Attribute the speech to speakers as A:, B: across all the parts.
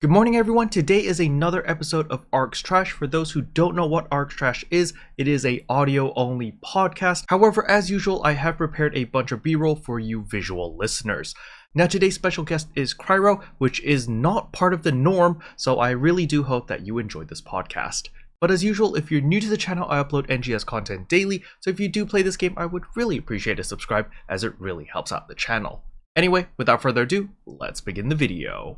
A: Good morning everyone, today is another episode of Arks Trash. For those who don't know what Arks Trash is, it is a audio only podcast. However, as usual, I have prepared a bunch of b-roll for you visual listeners. Now today's special guest is Cryo, which is not part of the norm, so I really do hope that you enjoyed this podcast. But as usual, if you're new to the channel, I upload NGS content daily, so if you do play this game, I would really appreciate a subscribe as it really helps out the channel. Anyway, without further ado, let's begin the video.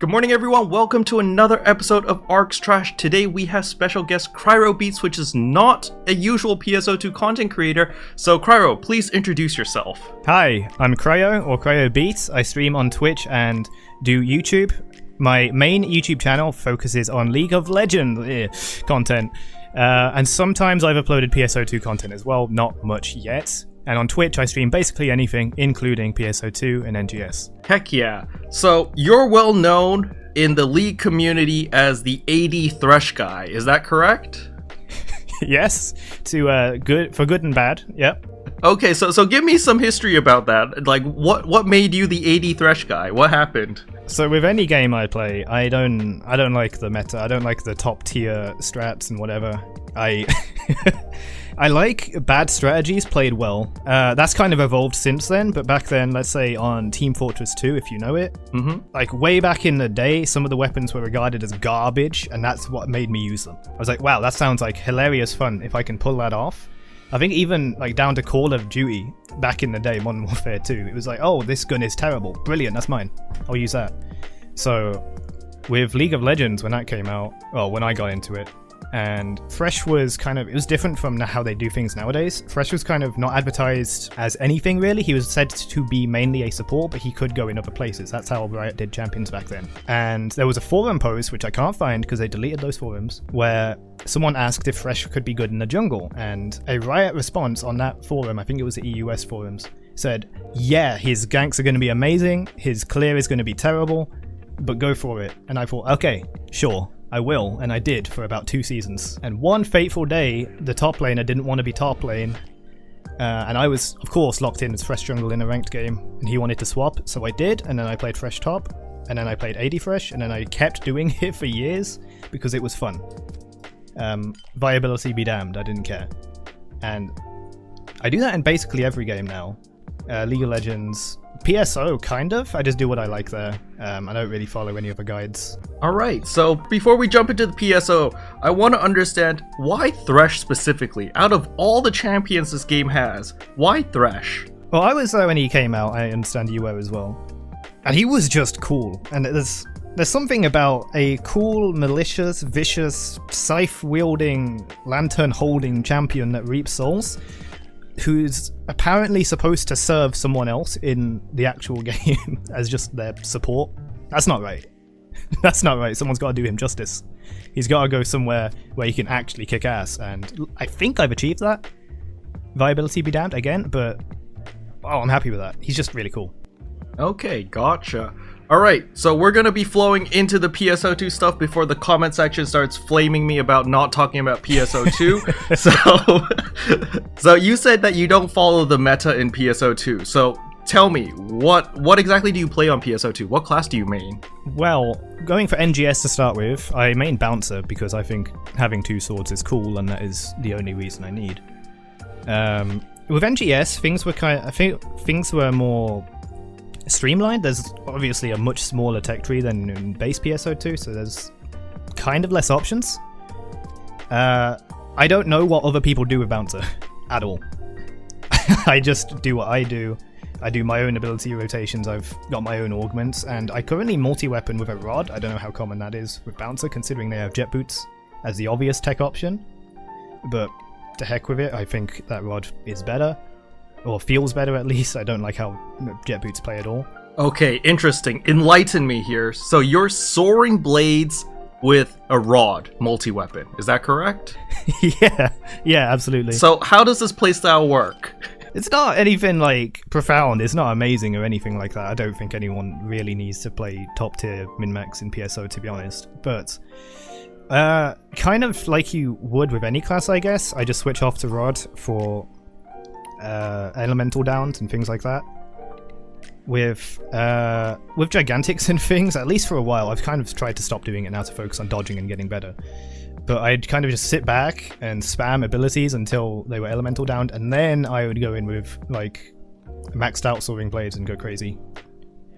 A: Good morning everyone, welcome to another episode of Arks Trash. Today we have special guest Cryo Beats, which is not a usual PSO2 content creator. So Cryo, please introduce yourself.
B: Hi, I'm Cryo, or Cryo Beats. I stream on Twitch and do YouTube. My main YouTube channel focuses on League of Legends content. And sometimes I've uploaded PSO2 content as well, not much yet. And on Twitch, I stream basically anything, including PSO2 and NGS.
A: Heck yeah. So, you're well known in the League community as the AD Thresh guy, is that correct?
B: Yes, for good and bad, yep.
A: Okay, so give me some history about that. Like, what made you the AD Thresh guy? What happened?
B: So with any game I play, I don't like the meta. I don't like the top tier strats and whatever. I like bad strategies played well. That's kind of evolved since then, but back then, let's say on Team Fortress 2, if you know it, like way back in the day, some of the weapons were regarded as garbage, and that's what made me use them. I was like, wow, that sounds like hilarious fun if I can pull that off. I think even like down to Call of Duty back in the day, Modern Warfare 2, it was like, oh, this gun is terrible. Brilliant, that's mine. I'll use that. So with League of Legends, when that came out, well, when I got into it, and Thresh was kind of, it was different from how they do things nowadays. Thresh was kind of not advertised as anything really. He was said to be mainly a support, but he could go in other places. That's how Riot did champions back then. And there was a forum post, which I can't find because they deleted those forums, where someone asked if Thresh could be good in the jungle. And a Riot response on that forum, I think it was the EUS forums, said, yeah, his ganks are going to be amazing, his clear is going to be terrible, but go for it. And I thought, okay, sure. I will, and I did for about 2 seasons. And one fateful day, the top laner didn't want to be top lane, and I was, of course, locked in as Thresh jungle in a ranked game, and he wanted to swap, so I did, and then I played Thresh top, and then I played AD Thresh, and then I kept doing it for years, because it was fun. Viability be damned, I didn't care. And I do that in basically every game now. League of Legends, PSO, kind of. I just do what I like there. I don't really follow any other guides. Alright,
A: so before we jump into the PSO, I want to understand why Thresh specifically? Out of all the champions this game has, why Thresh?
B: Well, I was there when he came out. I understand you were as well. And he was just cool. And there's something about a cool, malicious, vicious, scythe-wielding, lantern-holding champion that reaps souls, who's apparently supposed to serve someone else in the actual game as just their support. That's not right. That's not right. Someone's got to do him justice. He's got to go somewhere where he can actually kick ass, and I think I've achieved that. Viability be damned again, but oh, I'm happy with that. He's just really cool.
A: Okay, gotcha. Alright, so we're gonna be flowing into the PSO2 stuff before the comment section starts flaming me about not talking about PSO2. So you said that you don't follow the meta in PSO2. So tell me, what exactly do you play on PSO2? What class do you main?
B: Well, going for NGS to start with, I main Bouncer because I think having 2 swords is cool, and that is the only reason I need. With NGS, things were more streamlined. There's obviously a much smaller tech tree than in base PSO2, so there's kind of less options. I don't know what other people do with Bouncer at all. I just do what I do. I do my own ability rotations, I've got my own augments, and I currently multi-weapon with a rod. I don't know how common that is with Bouncer, considering they have jet boots as the obvious tech option, but to heck with it, I think that rod is better. Or feels better at least. I don't like how jet boots play at all.
A: Okay, interesting. Enlighten me here. So you're Soaring blades with a rod multi-weapon, is that correct?
B: yeah, absolutely.
A: So how does this playstyle work?
B: It's not anything like profound, it's not amazing or anything like that. I don't think anyone really needs to play top tier min-max in PSO, to be honest. But kind of like you would with any class, I guess. I just switch off to rod for elemental downs and things like that. With gigantics and things, at least for a while, I've kind of tried to stop doing it now to focus on dodging and getting better. But I'd kind of just sit back and spam abilities until they were elemental downed, and then I would go in with like maxed out Soaring Blades and go crazy.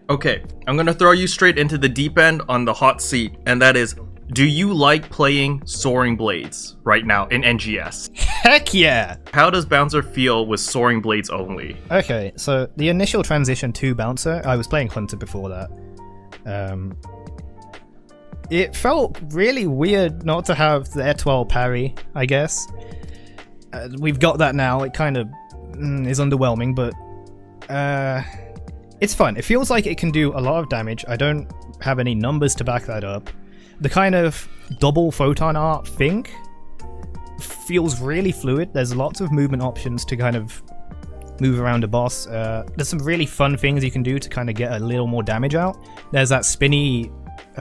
A: Okay, I'm gonna throw you straight into the deep end on the hot seat, and that is, do you like playing Soaring Blades right now in NGS?
B: Heck yeah!
A: How does Bouncer feel with Soaring Blades only?
B: Okay, so the initial transition to Bouncer, I was playing Hunter before that. It felt really weird not to have the Etoile parry, I guess. We've got that now, it kind of is underwhelming, but it's fun. It feels like it can do a lot of damage. I don't have any numbers to back that up. The kind of double photon art thing feels really fluid. There's lots of movement options to kind of move around a boss. There's some really fun things you can do to kind of get a little more damage out. There's that spinny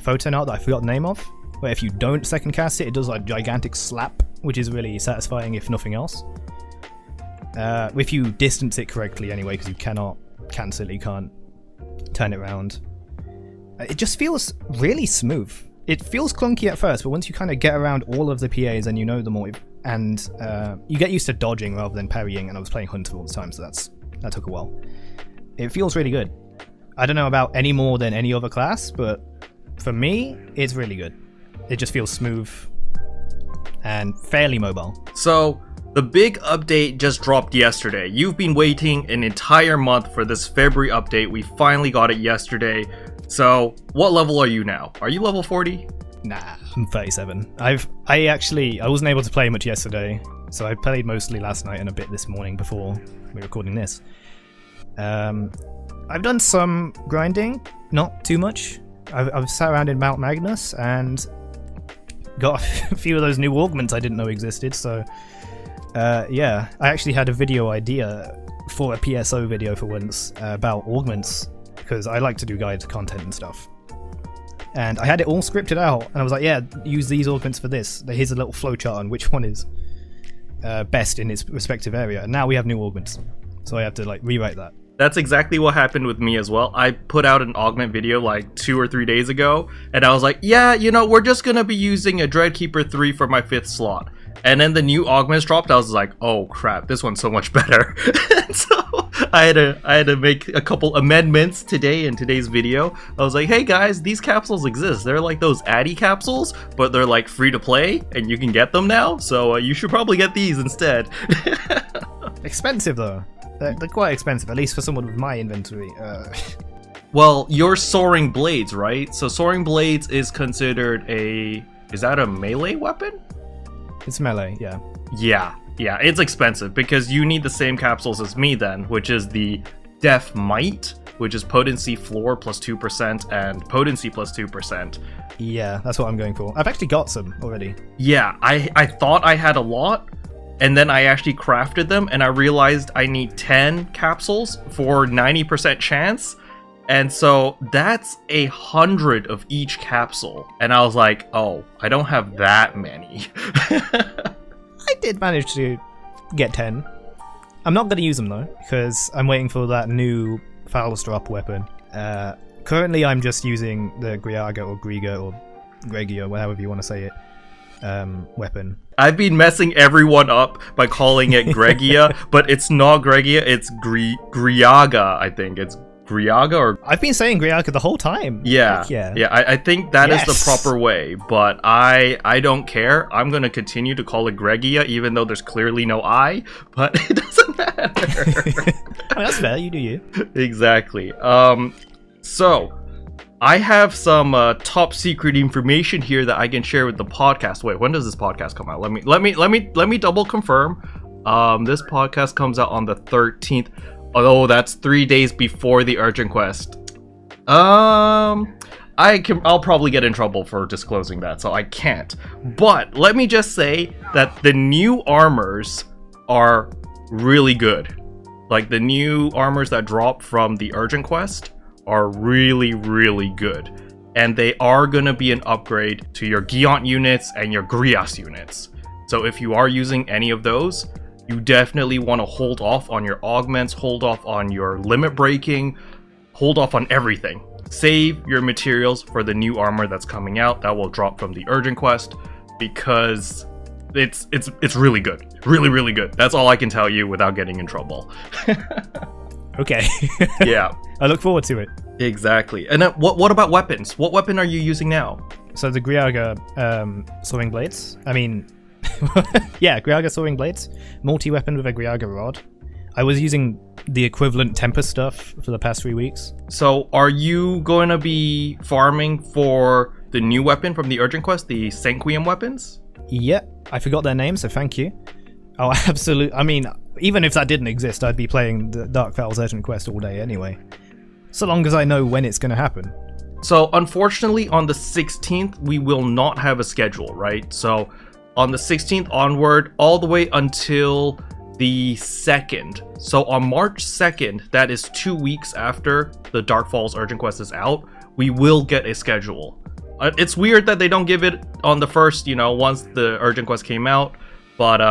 B: photon art that I forgot the name of, where if you don't second cast it, it does like gigantic slap, which is really satisfying if nothing else. If you distance it correctly anyway, because you cannot cancel it, you can't turn it around. It just feels really smooth. It feels clunky at first, but once you kind of get around all of the PAs and you know them all, and you get used to dodging rather than parrying, and I was playing Hunter all the time, so that took a while. It feels really good. I don't know about any more than any other class, but for me, it's really good. It just feels smooth and fairly mobile.
A: So, the big update just dropped yesterday. You've been waiting an entire month for this February update. We finally got it yesterday. So, what level are you now? Are you level 40?
B: Nah, I'm 37. I wasn't able to play much yesterday, so I played mostly last night and a bit this morning before we're recording this. I've done some grinding, not too much. I've sat around in Mount Magnus and got a few of those new augments I didn't know existed, so yeah, I actually had a video idea for a PSO video for once about augments, because I like to do guide content and stuff. And I had it all scripted out, and I was like, yeah, use these augments for this. Here's a little flowchart on which one is best in its respective area, and now we have new augments. So I have to like rewrite that.
A: That's exactly what happened with me as well. I put out an augment video like 2 or 3 days ago, and I was like, yeah, you know, we're just gonna be using a Dreadkeeper 3 for my 5th slot. And then the new augments dropped. I was like, oh crap, this one's so much better. And so I had to make a couple amendments today in today's video. I was like, hey guys, these capsules exist. They're like those Addy capsules, but they're like free to play and you can get them now. So you should probably get these instead.
B: Expensive though. They're quite expensive, at least for someone with my inventory.
A: Well, you're Soaring Blades, right? So Soaring Blades is considered is that a melee weapon?
B: It's melee, yeah.
A: Yeah, it's expensive because you need the same capsules as me then, which is the Def Might, which is potency floor plus 2% and potency plus 2%.
B: Yeah, that's what I'm going for. I've actually got some already.
A: Yeah, I thought I had a lot, and then I actually crafted them, and I realized I need 10 capsules for 90% chance. And so that's 100 of each capsule. And I was like, oh, I don't have that many.
B: I did manage to get 10. I'm not going to use them though, because I'm waiting for that new Phallus drop weapon. Currently I'm just using the Griaga or Griga or Gregia, however you want to say it, weapon.
A: I've been messing everyone up by calling it Gregia, but it's not Gregia, it's Griaga, I think. It's Griaga or...
B: I've been saying Griaga the whole time.
A: Yeah,
B: like, yeah.
A: I think that is the proper way, but I don't care. I'm going to continue to call it Gregia, even though there's clearly no I, but it doesn't matter.
B: I mean, that's fair, you do you.
A: Exactly. So, I have some top secret information here that I can share with the podcast. Wait, when does this podcast come out? Let me double confirm. This podcast comes out on the 13th. Although that's 3 days before the urgent quest. I'll probably get in trouble for disclosing that, so I can't. But let me just say that the new armors are really good. Like the new armors that drop from the urgent quest are really, really good. And they are gonna be an upgrade to your Giant units and your Grias units. So if you are using any of those, you definitely want to hold off on your augments, hold off on your limit breaking, hold off on everything. Save your materials for the new armor that's coming out that will drop from the urgent quest, because it's really good. Really good. That's all I can tell you without getting in trouble.
B: Okay.
A: Yeah.
B: I look forward to it.
A: Exactly. And then what about weapons? What weapon are you using now?
B: So the Griaga Soaring Blades. I mean, yeah, Griaga Soaring Blades. Multi-weapon with a Griaga Rod. I was using the equivalent Tempest stuff for the past 3 weeks.
A: So are you going to be farming for the new weapon from the urgent quest, the Sanquium weapons?
B: Yeah, I forgot their name, so thank you. Oh, absolutely. I mean, even if that didn't exist, I'd be playing the Dark Vowels urgent quest all day anyway. So long as I know when it's going to happen.
A: So unfortunately, on the 16th, we will not have a schedule, right? So on the 16th onward, all the way until the 2nd. So on March 2nd, that is 2 weeks after the Dark Falls urgent quest is out, we will get a schedule. It's weird that they don't give it on the 1st, once the urgent quest came out, but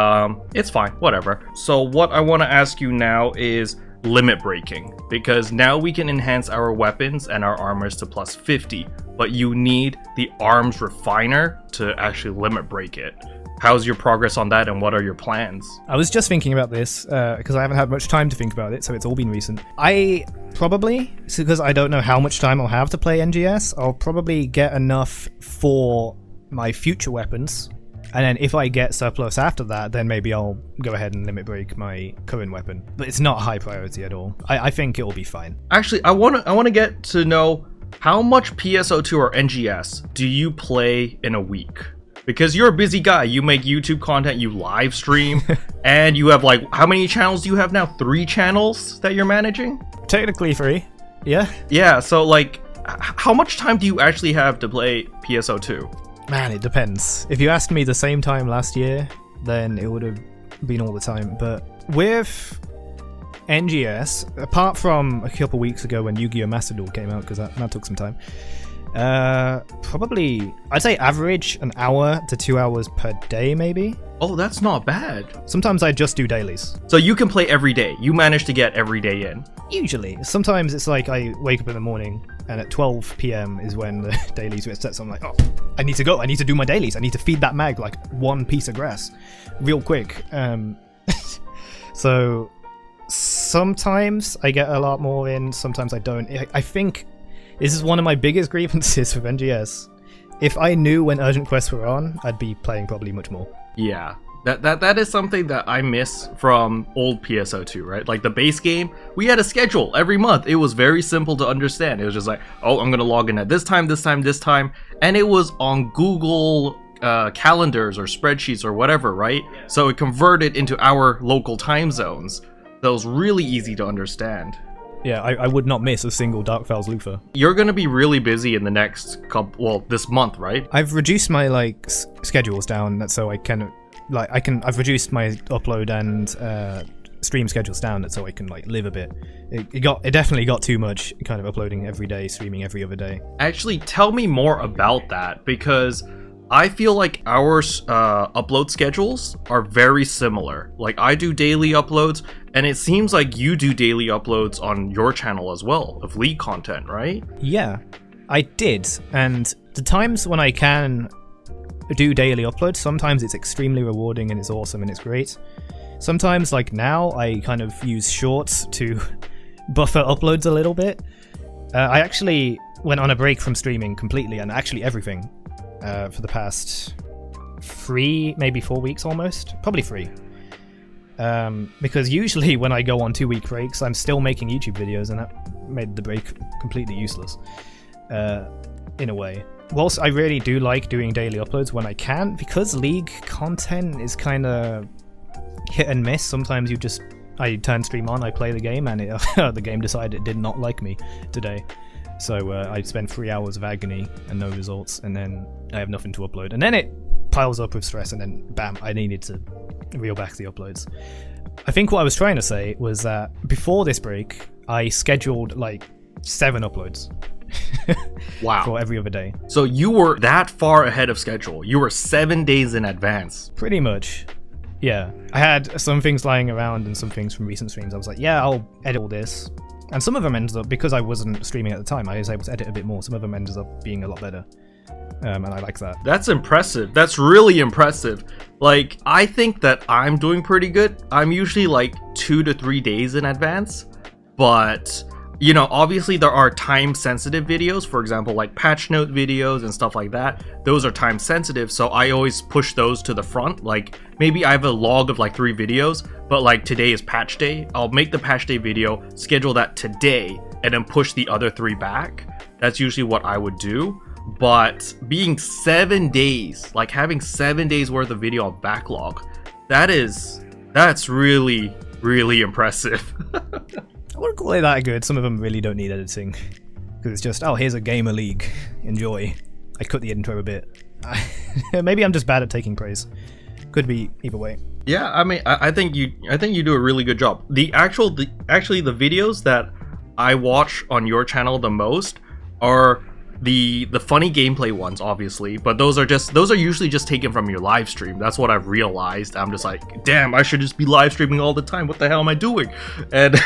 A: it's fine, whatever. So what I want to ask you now is limit breaking, because now we can enhance our weapons and our armors to plus 50, but you need the arms refiner to actually limit break it. How's your progress on that, and what are your plans?
B: I was just thinking about this because I haven't had much time to think about it, so it's all been recent. I probably, because I don't know how much time I'll have to play NGS, I'll probably get enough for my future weapons, and then if I get surplus after that, then maybe I'll go ahead and limit break my current weapon. But it's not high priority at all. I think it'll be fine.
A: Actually, I want to get to know how much PSO2 or NGS do you play in a week? Because you're a busy guy, you make YouTube content, you live stream, and you have how many channels do you have now? 3 channels that you're managing?
B: Technically 3, yeah.
A: Yeah, so how much time do you actually have to play PSO2?
B: Man, it depends. If you asked me the same time last year, then it would have been all the time. But with NGS, apart from a couple weeks ago when Yu-Gi-Oh! Master Duel came out, because that took some time, probably, I'd say average an hour to 2 hours per day, maybe.
A: Oh, that's not bad.
B: Sometimes I just do dailies.
A: So you can play every day. You manage to get every day in.
B: Usually. Sometimes it's like I wake up in the morning and at 12 p.m. is when the dailies reset, so I'm like, oh, I need to go. I need to do my dailies. I need to feed that mag like one piece of grass real quick. So sometimes I get a lot more in, sometimes I don't. I think this is one of my biggest grievances with NGS. If I knew when urgent quests were on, I'd be playing probably much more.
A: Yeah, that is something that I miss from old PSO2, right? Like the base game, we had a schedule every month. It was very simple to understand. It was just like, oh, I'm gonna log in at this time, and it was on Google calendars or spreadsheets or whatever, right? Yeah. So it converted into our local time zones. That was really easy to understand.
B: Yeah, I would not miss a single Dark Vowels Lufa.
A: You're gonna be really busy in the next this month, right?
B: I've reduced my schedules down so I can I've reduced my upload and stream schedules down so I can live a bit. It definitely got too much, kind of uploading every day, streaming every other day.
A: Actually, tell me more about that, because I feel like our upload schedules are very similar. Like I do daily uploads, and it seems like you do daily uploads on your channel as well, of League content, right?
B: Yeah, I did. And the times when I can do daily uploads, sometimes it's extremely rewarding and it's awesome and it's great. Sometimes, like now, I kind of use shorts to buffer uploads a little bit. I actually went on a break from streaming completely, and actually everything, for the past 3, maybe 4 weeks almost. Probably 3. Because usually when I go on 2-week breaks, I'm still making YouTube videos, and that made the break completely useless, in a way. Whilst I really do like doing daily uploads when I can, because League content is kind of hit and miss. Sometimes I turn stream on, I play the game, and the game decided it did not like me today. So I spend 3 hours of agony and no results, and then I have nothing to upload. And then it piles up with stress, and then bam, I needed to reel back the uploads. I think what I was trying to say was that before this break, I scheduled 7 uploads.
A: Wow.
B: For every other day.
A: So you were that far ahead of schedule. You were 7 days in advance.
B: Pretty much. Yeah, I had some things lying around and some things from recent streams. I was like, yeah, I'll edit all this. And some of them ended up, because I wasn't streaming at the time, I was able to edit a bit more. Some of them ended up being a lot better. And I like that.
A: That's impressive. That's really impressive. Like, I think that I'm doing pretty good. I'm usually like 2 to 3 days in advance. But, you know, obviously there are time sensitive videos. For example, like patch note videos and stuff like that. Those are time sensitive. So I always push those to the front. Like, maybe I have a log of like 3 videos, but like today is patch day. I'll make the patch day video, schedule that today, and then push the other 3 back. That's usually what I would do. But being 7 days, like having 7 days worth of video on backlog, that's really, really impressive.
B: I wouldn't call it that good. Some of them really don't need editing. Because it's just, oh, here's a gamer league. Enjoy. I cut the intro a bit. Maybe I'm just bad at taking praise. Could be either way.
A: Yeah, I mean, I think you do a really good job. Actually, the videos that I watch on your channel the most are the funny gameplay ones, obviously, but those are usually just taken from your live stream. That's what I've realized. I'm just like, damn, I should just be live streaming all the time. What the hell am I doing? And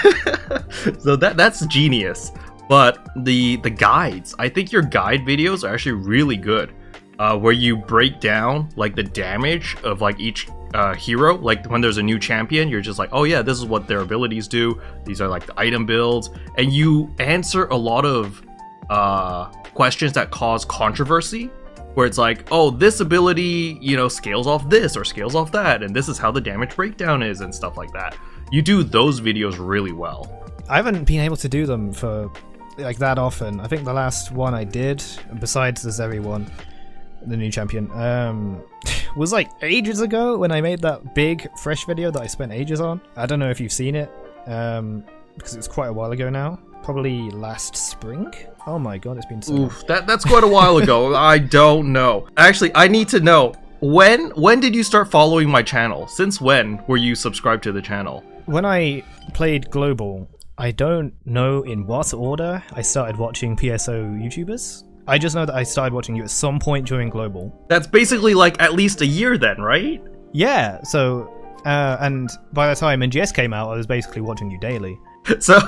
A: so that's genius. But the guides, I think your guide videos are actually really good, where you break down like the damage of like each hero. Like when there's a new champion, you're just like, oh yeah, this is what their abilities do. These are like the item builds, and you answer a lot of questions that cause controversy, where it's like, oh, this ability, you know, scales off this or scales off that, and this is how the damage breakdown is and stuff like that. You do those videos really well.
B: I haven't been able to do them for like that often. I think the last one I did, besides the Zeri one, the new champion, was like ages ago when I made that big Thresh video that I spent ages on. I don't know if you've seen it, because it was quite a while ago now. Probably last spring? Oh my god, it's been so long.
A: That's quite a while ago. I don't know. Actually, I need to know, when did you start following my channel? Since when were you subscribed to the channel?
B: When I played Global, I don't know in what order I started watching PSO YouTubers. I just know that I started watching you at some point during Global.
A: That's basically like at least a year then, right?
B: Yeah, so, and by the time NGS came out, I was basically watching you daily.
A: So,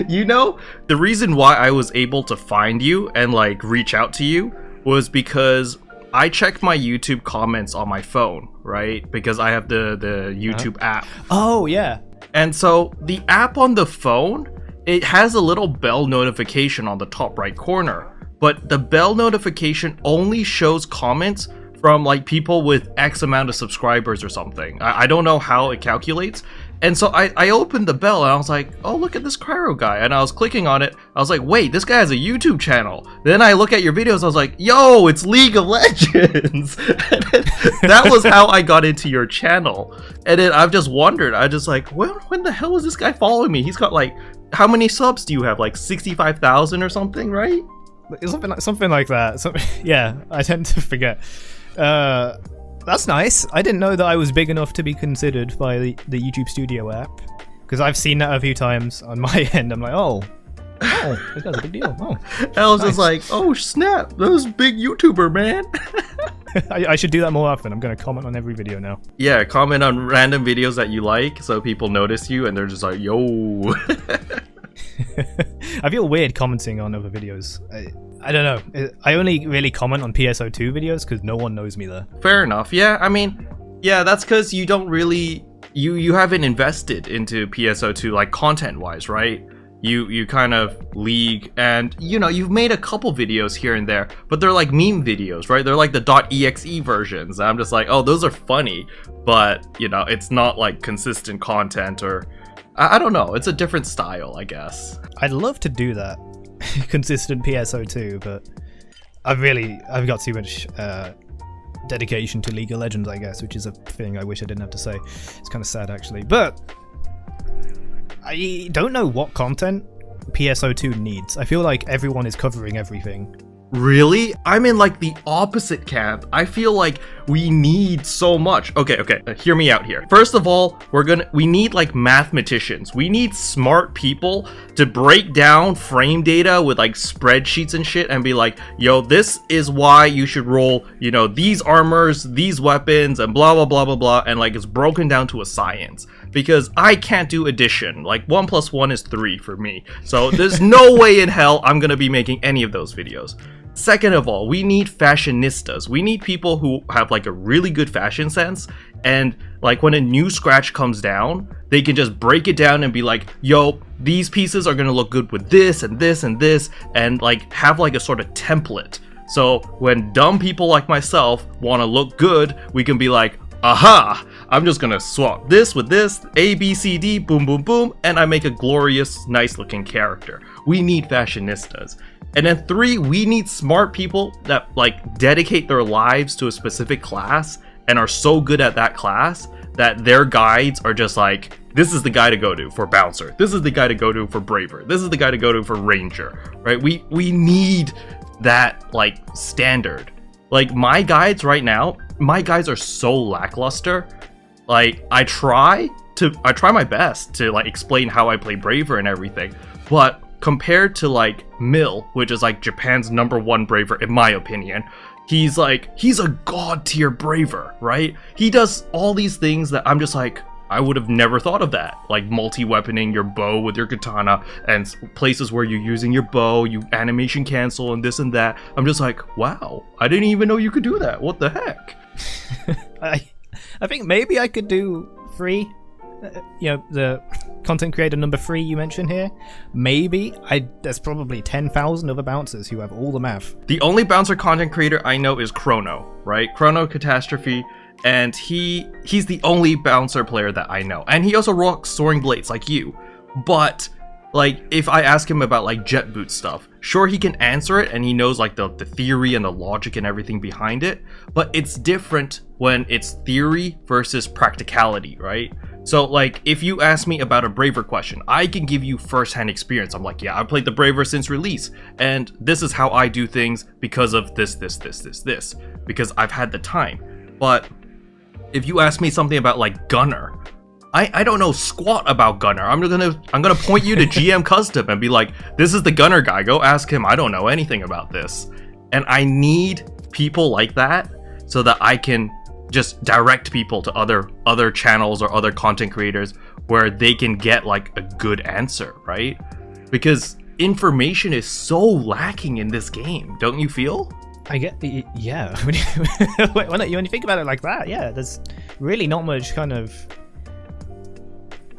A: you know, the reason why I was able to find you and like reach out to you was because I checked my YouTube comments on my phone, right? Because I have the YouTube app.
B: Oh, yeah.
A: And so the app on the phone, it has a little bell notification on the top right corner, but the bell notification only shows comments from like people with X amount of subscribers or something. I don't know how it calculates. And so I opened the bell and I was like, oh, look at this Cryo guy. And I was clicking on it. I was like, wait, this guy has a YouTube channel. Then I look at your videos. I was like, yo, it's League of Legends. That was how I got into your channel. And then I've just wondered. I just like, well, when the hell is this guy following me? He's got like, how many subs do you have? Like 65,000 or something, right?
B: Something like that. Yeah, I tend to forget. That's nice. I didn't know that I was big enough to be considered by the YouTube Studio app, because I've seen that a few times on my end. I'm like, oh, this guy's a big deal. Oh,
A: I was just like, oh snap, that was a big YouTuber, man.
B: I should do that more often. I'm going to comment on every video now.
A: Yeah, comment on random videos that you like so people notice you and they're just like, yo.
B: I feel weird commenting on other videos. I don't know. I only really comment on PSO2 videos because no one knows me there.
A: Fair enough. Yeah, I mean, yeah, that's because you don't really... You haven't invested into PSO2, like, content-wise, right? You kind of League, and, you know, you've made a couple videos here and there, but they're like meme videos, right? They're like the .exe versions. I'm just like, oh, those are funny, but, you know, it's not, like, consistent content, or... I don't know. It's a different style, I guess.
B: I'd love to do that. Consistent PSO2, but I've got too much dedication to League of Legends, I guess, which is a thing I wish I didn't have to say. It's kind of sad, actually. But I don't know what content PSO2 needs. I feel like everyone is covering everything.
A: Really? I'm in like the opposite camp. I feel like we need so much. Okay, hear me out here. First of all, we need like mathematicians. We need smart people to break down frame data with like spreadsheets and shit and be like, yo, this is why you should roll, you know, these armors, these weapons, and blah, blah, blah, blah, blah. And like it's broken down to a science. Because I can't do addition. Like 1 + 1 is 3 for me. So there's no way in hell I'm gonna be making any of those videos. Second of all, we need fashionistas. We need people who have like a really good fashion sense, and like when a new scratch comes down, they can just break it down and be like, yo, these pieces are gonna look good with this and this and this, and like have like a sort of template. So when dumb people like myself wanna look good, we can be like, aha, I'm just gonna swap this with this, A, B, C, D, boom, boom, boom, and I make a glorious, nice looking character. We need fashionistas. And then 3, we need smart people that like dedicate their lives to a specific class and are so good at that class that their guides are just like, this is the guy to go to for Bouncer. This is the guy to go to for Braver. This is the guy to go to for Ranger, right? We need that like standard. Like my guides right now, my guides are so lackluster. Like I try my best to like explain how I play Braver and everything, but compared to like Mill, which is like Japan's #1 Braver in my opinion, he's a god tier Braver, right? He does all these things that I'm just like, I would have never thought of that, like multi-weaponing your bow with your katana and places where you're using your bow, you animation cancel and this and that. I'm just like, wow, I didn't even know you could do that. What the heck?
B: I think maybe I could do 3. You know, the content creator number 3 you mentioned here. Maybe there's probably 10,000 other bouncers who have all the math.
A: The only bouncer content creator I know is Chrono, right? Chrono Catastrophe, and he's the only bouncer player that I know. And he also rocks soaring blades like you. But like if I ask him about like jet boot stuff, sure, he can answer it and he knows like the theory and the logic and everything behind it, but it's different when it's theory versus practicality, right? So like if you ask me about a Braver question, I can give you first-hand experience. I'm like, yeah, I played the Braver since release, and this is how I do things because of this, because I've had the time. But if you ask me something about like Gunner, I don't know squat about Gunner. I'm gonna point you to GM Custom and be like, this is the Gunner guy, go ask him. I don't know anything about this. And I need people like that so that I can just direct people to other channels or other content creators where they can get like a good answer, right? Because information is so lacking in this game, don't you feel?
B: I get the, yeah. when you think about it like that, yeah, there's really not much kind of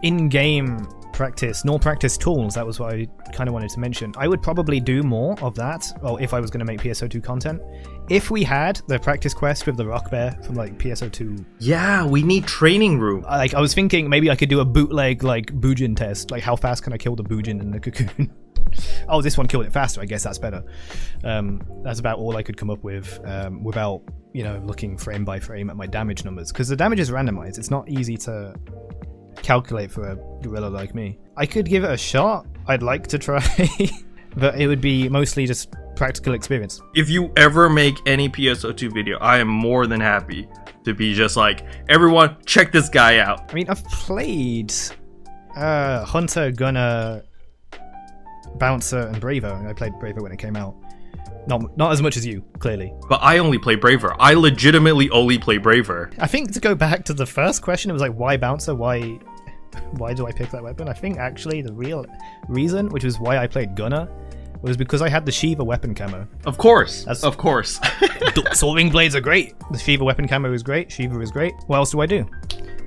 B: in-game practice, nor practice tools. That was what I kind of wanted to mention. I would probably do more of that, or if I was going to make PSO2 content, if we had the practice quest with the rock bear from like PSO2.
A: Yeah, we need training room.
B: Like I was thinking maybe I could do a bootleg like Bujin test, like how fast can I kill the Bujin in the cocoon. Oh, this one killed it faster, I guess that's better. That's about all I could come up with without, you know, looking frame by frame at my damage numbers, because the damage is randomized. It's not easy to calculate for a gorilla like me. I could give it a shot. I'd like to try, but it would be mostly just practical experience.
A: If you ever make any PSO2 video, I am more than happy to be just like, everyone, check this guy out.
B: I mean, I've played Hunter, Gunner, Bouncer, and Braver. I played Braver when it came out. Not as much as you, clearly.
A: But I only play Braver. I legitimately only play Braver.
B: I think to go back to the first question, it was like, why Bouncer? Why do I pick that weapon? I think actually the real reason, which was why I played Gunner, was because I had the Shiva weapon camo.
A: Of course. Of course.
B: Soaring blades are great. The Shiva weapon camo is great. Shiva is great. What else do I do?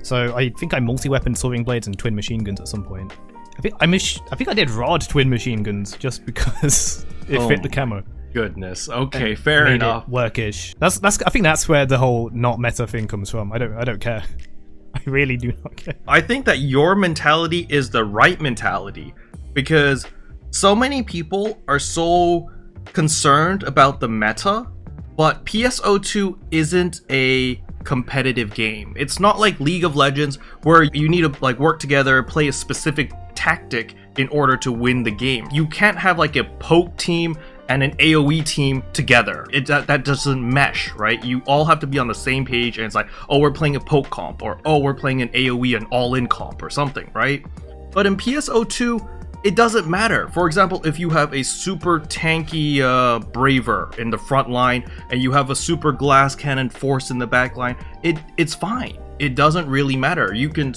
B: So I think I multi-weapon soaring blades and twin machine guns at some point. I think I did rod twin machine guns just because it fit the camo.
A: Goodness. Okay, fair enough.
B: Workish. I think that's where the whole not meta thing comes from. I don't care. I really do not care.
A: I think that your mentality is the right mentality, because so many people are so concerned about the meta, but PSO2 isn't a competitive game. It's not like League of Legends where you need to like work together, play a specific tactic in order to win the game. You can't have like a poke team and an AoE team together. That doesn't mesh, right? You all have to be on the same page, and it's like, oh, we're playing a poke comp, or oh, we're playing an AoE, an all-in comp, or something, right? But in PSO2, it doesn't matter. For example, if you have a super tanky Braver in the front line, and you have a super glass cannon Force in the back line, it's fine. It doesn't really matter. You can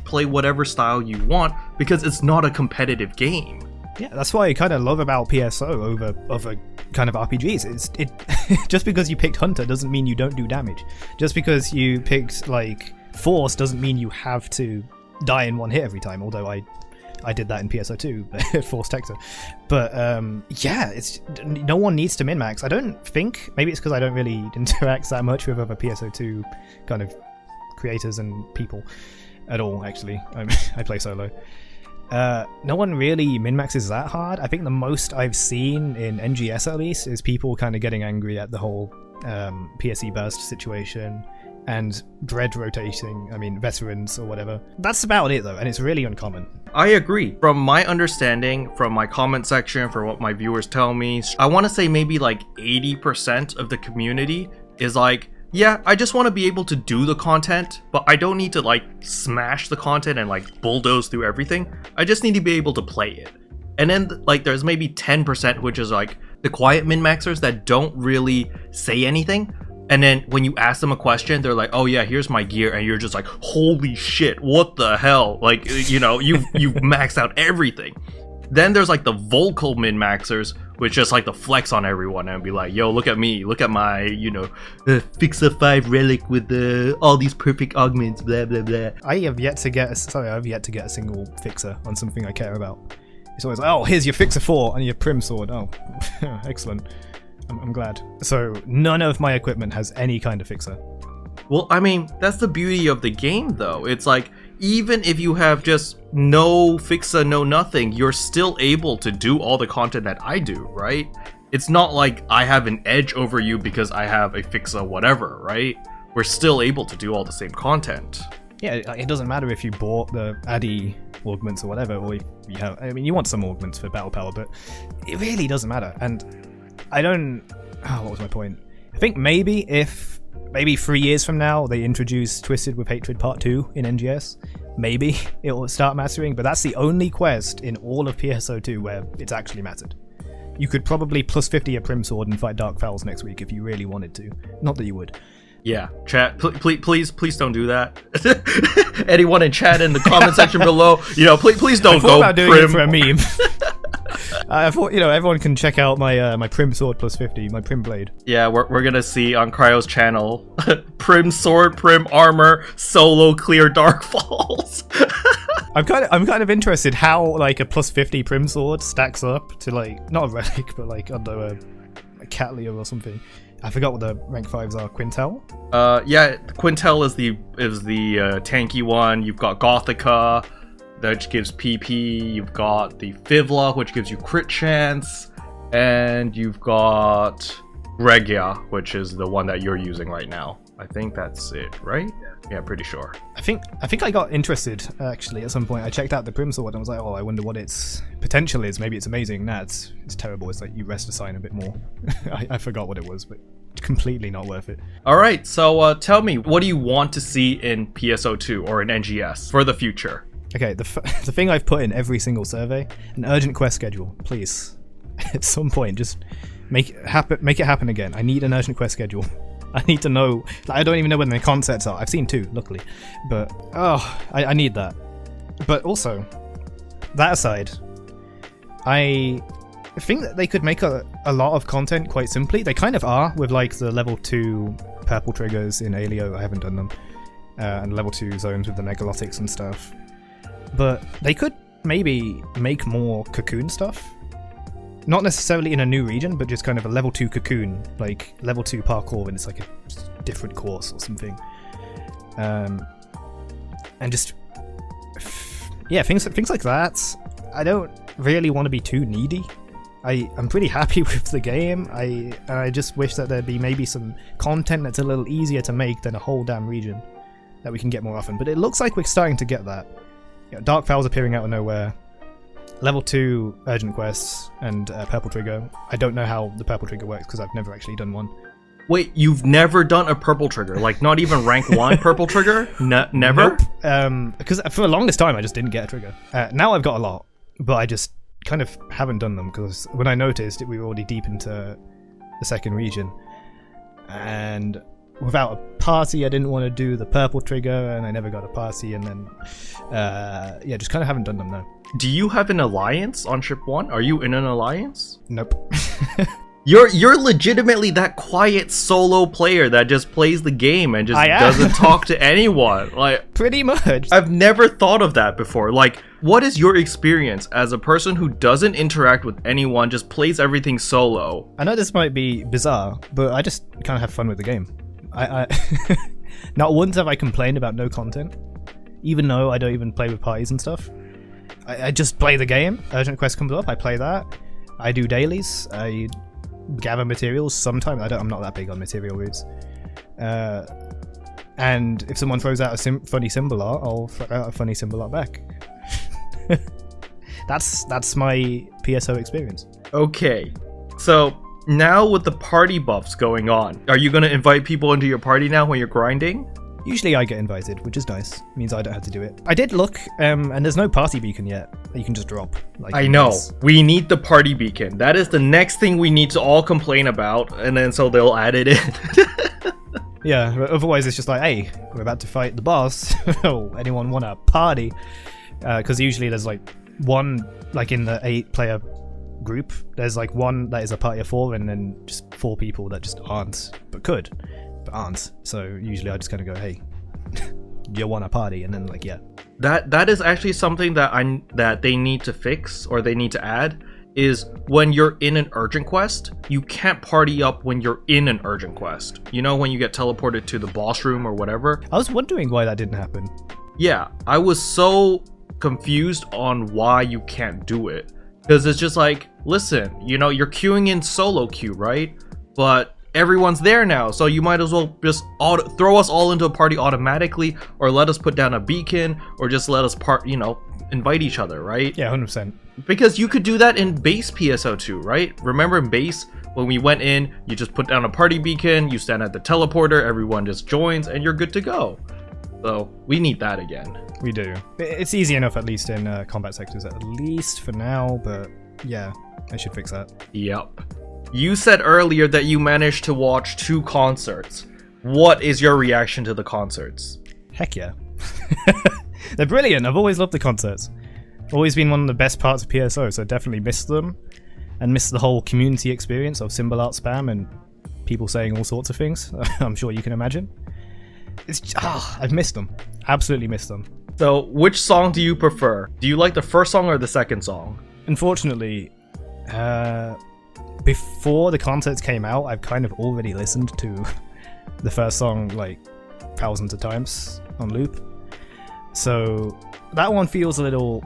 A: play whatever style you want, because it's not a competitive game.
B: Yeah, that's what I kind of love about PSO over other kind of RPGs. It just because you picked Hunter doesn't mean you don't do damage. Just because you picked like Force doesn't mean you have to die in one hit every time, although I did that in PSO2, Force Texter. But yeah, it's no one needs to min-max. I don't think, maybe it's because I don't really interact that much with other PSO2 kind of creators and people at all, actually. I play solo. No one really min-maxes that hard. I think the most I've seen in NGS at least is people kind of getting angry at the whole PSE burst situation and dread rotating, veterans or whatever. That's about it though, and it's really uncommon.
A: I agree. From my understanding, from my comment section, from what my viewers tell me, I want to say maybe like 80% of the community is like, yeah, I just want to be able to do the content, but I don't need to like smash the content and like bulldoze through everything. I just need to be able to play it. And then like there's maybe 10% which is like the quiet min-maxers that don't really say anything. And then when you ask them a question, they're like, oh yeah, here's my gear. And you're just like, holy shit, what the hell? Like, you know, you've maxed out everything. Then there's like the vocal min-maxers, which just like the flex on everyone and be like, yo, look at me, look at my, you know, Fixer 5 relic with all these perfect augments, blah, blah, blah.
B: I have yet to get a single fixer on something I care about. It's always like, oh, here's your Fixer 4 and your Prim Sword. Oh, excellent. I'm glad. So none of my equipment has any kind of fixer.
A: Well, I mean, that's the beauty of the game, though. It's like, even if you have just no fixer, no nothing, you're still able to do all the content that I do, right? It's not like I have an edge over you because I have a fixer whatever, right? We're still able to do all the same content.
B: Yeah, it doesn't matter if you bought the Addy augments or whatever, or if you have, you want some augments for battle power, but it really doesn't matter. And I don't... Oh, what was my point? I think maybe 3 years from now they introduce Twisted with Hatred Part 2 in NGS, maybe it will start mattering, but that's the only quest in all of PSO2 where it's actually mattered. You could probably plus 50 a Prim Sword and fight Dark Fowls next week if you really wanted to. Not that you would.
A: Yeah, chat, please don't do that. Anyone in chat in the comment section below, you know, please don't go
B: about doing it for a meme. I thought, you know, everyone can check out my my Prim Sword plus 50, my Prim Blade.
A: Yeah, we're gonna see on Cryo's channel, Prim Sword, Prim Armor, solo clear Dark Falls.
B: I'm kind of interested how like a plus 50 Prim Sword stacks up to like, not a relic, but like under a Cat Leo or something. I forgot what the rank 5s are. Quintel?
A: Yeah, Quintel is the tanky one. You've got Gothica, that gives PP. You've got the Fivla, which gives you crit chance, and you've got Regia, which is the one that you're using right now. I think that's it, right? Yeah, pretty sure. I think
B: I got interested actually at some point. I checked out the Prim Sword and I was like, oh, I wonder what its potential is. Maybe it's amazing. Nah, it's terrible. It's like you rest a sign a bit more. I forgot what it was, but completely not worth it.
A: All right, so tell me, what do you want to see in PSO2 or in NGS for the future?
B: Okay, the thing I've put in every single survey, an urgent quest schedule, please. At some point, just make it happen again. I need an urgent quest schedule. I need to know. Like, I don't even know when the concepts are. I've seen 2, luckily, but I need that. But also, that aside, I think that they could make a lot of content quite simply. They kind of are with like the level 2 purple triggers in Alio. I haven't done them, and level 2 zones with the megalotics and stuff. But they could maybe make more cocoon stuff. Not necessarily in a new region, but just kind of a level 2 cocoon, like level 2 parkour, and it's like a different course or something. And just, yeah, things like that. I don't really want to be too needy. I'm pretty happy with the game. I just wish that there'd be maybe some content that's a little easier to make than a whole damn region that we can get more often. But it looks like we're starting to get that. You know, Dark Fowls appearing out of nowhere. level 2 urgent quests and purple trigger. I don't know how the purple trigger works because I've never actually done one.
A: Wait, you've never done a purple trigger? Like, not even rank 1 purple trigger? Never?
B: Nope. Because for the longest time, I just didn't get a trigger. Now I've got a lot, but I just kind of haven't done them because when I noticed we were already deep into the second region, and without a party, I didn't want to do the purple trigger, and I never got a party, and then, yeah, just kind of haven't done them now.
A: Do you have an alliance on ship 1? Are you in an alliance?
B: Nope.
A: You're legitimately that quiet solo player that just plays the game and just doesn't talk to anyone. Like,
B: pretty much.
A: I've never thought of that before. Like, what is your experience as a person who doesn't interact with anyone, just plays everything solo?
B: I know this might be bizarre, but I just kind of have fun with the game. I not once have I complained about no content, even though I don't even play with parties and stuff. I just play the game. Urgent quest comes up, I play that. I do dailies. I gather materials sometimes. I'm not that big on material routes. And if someone throws out a funny symbol art, I'll throw out a funny symbol art back. That's my PSO experience.
A: Okay, so now with the party buffs going on, are you going to invite people into your party now when you're grinding?
B: Usually I get invited, which is nice. It means I don't have to do it. I did look, and there's no party beacon yet that you can just drop. Like,
A: I know. We need the party beacon. That is the next thing we need to all complain about, and then so they'll add it in.
B: Yeah, otherwise it's just like, hey, we're about to fight the boss. Oh, anyone want a party? Because usually there's like one, like in the 8-player group, there's like one that is a party of 4, and then just 4 people that just aren't, but could. Aren't. So usually I just kind of go, hey, you want a party? And then like, yeah.
A: That is actually something that they need to fix, or they need to add, is when you're in an urgent quest, you can't party up when you're in an urgent quest. You know, when you get teleported to the boss room or whatever.
B: I was wondering why that didn't happen.
A: Yeah, I was so confused on why you can't do it. Because it's just like, listen, you know, you're queuing in solo queue, right? But everyone's there now, so you might as well just throw us all into a party automatically, or let us put down a beacon, or just let us invite each other, right?
B: Yeah, 100%.
A: Because you could do that in base PSO2, right? Remember in base, when we went in, you just put down a party beacon, you stand at the teleporter, everyone just joins, and you're good to go. So we need that again.
B: We do. It's easy enough, at least in combat sectors, at least for now, but yeah, I should fix that.
A: Yep. You said earlier that you managed to watch 2 concerts. What is your reaction to the concerts?
B: Heck yeah. They're brilliant. I've always loved the concerts. Always been one of the best parts of PSO, so definitely missed them. And missed the whole community experience of symbol art spam and people saying all sorts of things. I'm sure you can imagine. I've missed them. Absolutely missed them.
A: So, which song do you prefer? Do you like the first song or the second song?
B: Unfortunately, before the concerts came out, I've kind of already listened to the first song like thousands of times on loop. So that one feels a little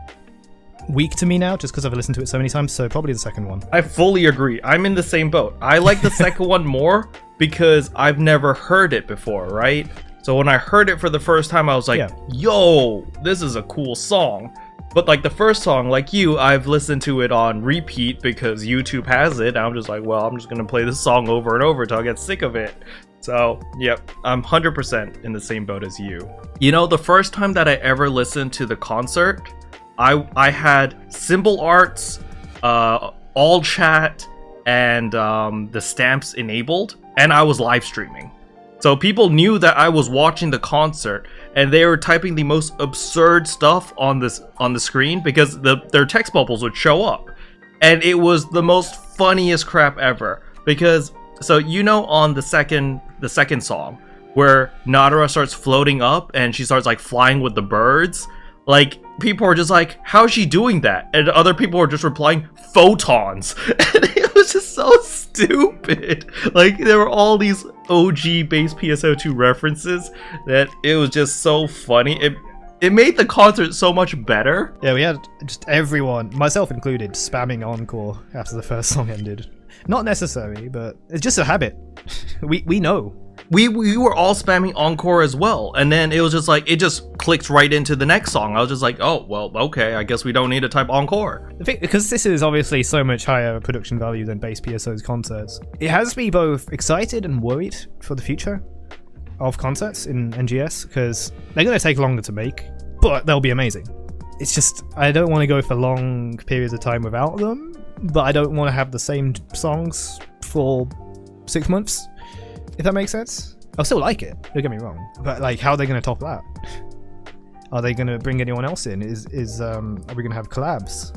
B: weak to me now, just because I've listened to it so many times, so probably the second one.
A: I fully agree. I'm in the same boat. I like the second one more because I've never heard it before, right? So when I heard it for the first time, I was like, yo, this is a cool song. But like the first song, like you, I've listened to it on repeat because YouTube has it. I'm just like, well, I'm just gonna play this song over and over until I get sick of it. So, yep, I'm 100% in the same boat as you. You know, the first time that I ever listened to the concert, I had symbol arts, all chat, and the stamps enabled, and I was live streaming. So people knew that I was watching the concert, and they were typing the most absurd stuff on the screen because their text bubbles would show up, and it was the most funniest crap ever. Because so you know, on the second song where Nadara starts floating up and she starts like flying with the birds, like people are just like, how's she doing that? And other people are just replying, photons. And it was just so stupid. Like there were all these OG base PSO2 references that it was just so funny. It made the concert so much better.
B: Yeah, we had just everyone, myself included, spamming encore after the first song ended. Not necessary, but it's just a habit. We know.
A: we were all spamming encore as well, and then it was just like it just clicked right into the next song. I was just like, oh well, okay, I guess we don't need to type encore.
B: I think because this is obviously so much higher production value than base PSO's concerts, it has me both excited and worried for the future of concerts in NGS, because they're going to take longer to make, but they'll be amazing. It's just, I don't want to go for long periods of time without them, but I don't want to have the same songs for 6 months, if that makes sense. I'll still like it, don't get me wrong, but like, how are they going to top that? Are they going to bring anyone else in? Are we going to have collabs,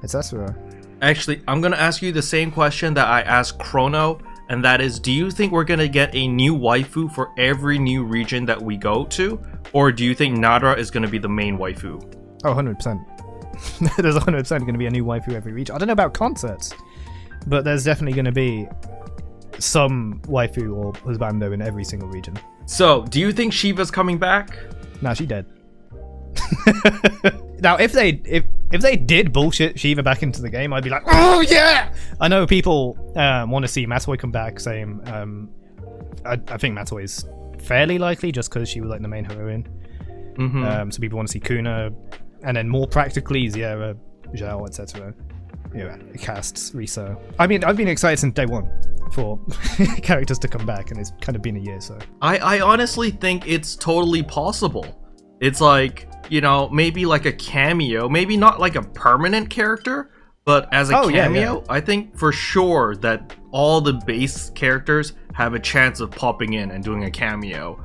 B: etc.?
A: Actually, I'm going to ask you the same question that I asked Chrono, and that is, do you think we're going to get a new waifu for every new region that we go to? Or do you think Nadra is going to be the main waifu?
B: Oh, 100%. There's 100% going to be a new waifu every region. I don't know about concerts, but there's definitely going to be some waifu or husbando in every single region.
A: So, do you think Shiva's coming back?
B: Nah, she dead. Now, if they did bullshit Shiva back into the game, I'd be like, oh yeah! I know people want to see Matsui come back. Same. I think Matsui is fairly likely just because she was like the main heroine. Mm-hmm. So people want to see Kuna, and then more practically Zierra, Zhao, etc. Yeah, casts Risa. I mean, I've been excited since day one for characters to come back, and it's kind of been a year. So
A: I honestly think it's totally possible. It's like, you know, maybe like a cameo, maybe not like a permanent character, but as a cameo, yeah. I think for sure that all the base characters have a chance of popping in and doing a cameo,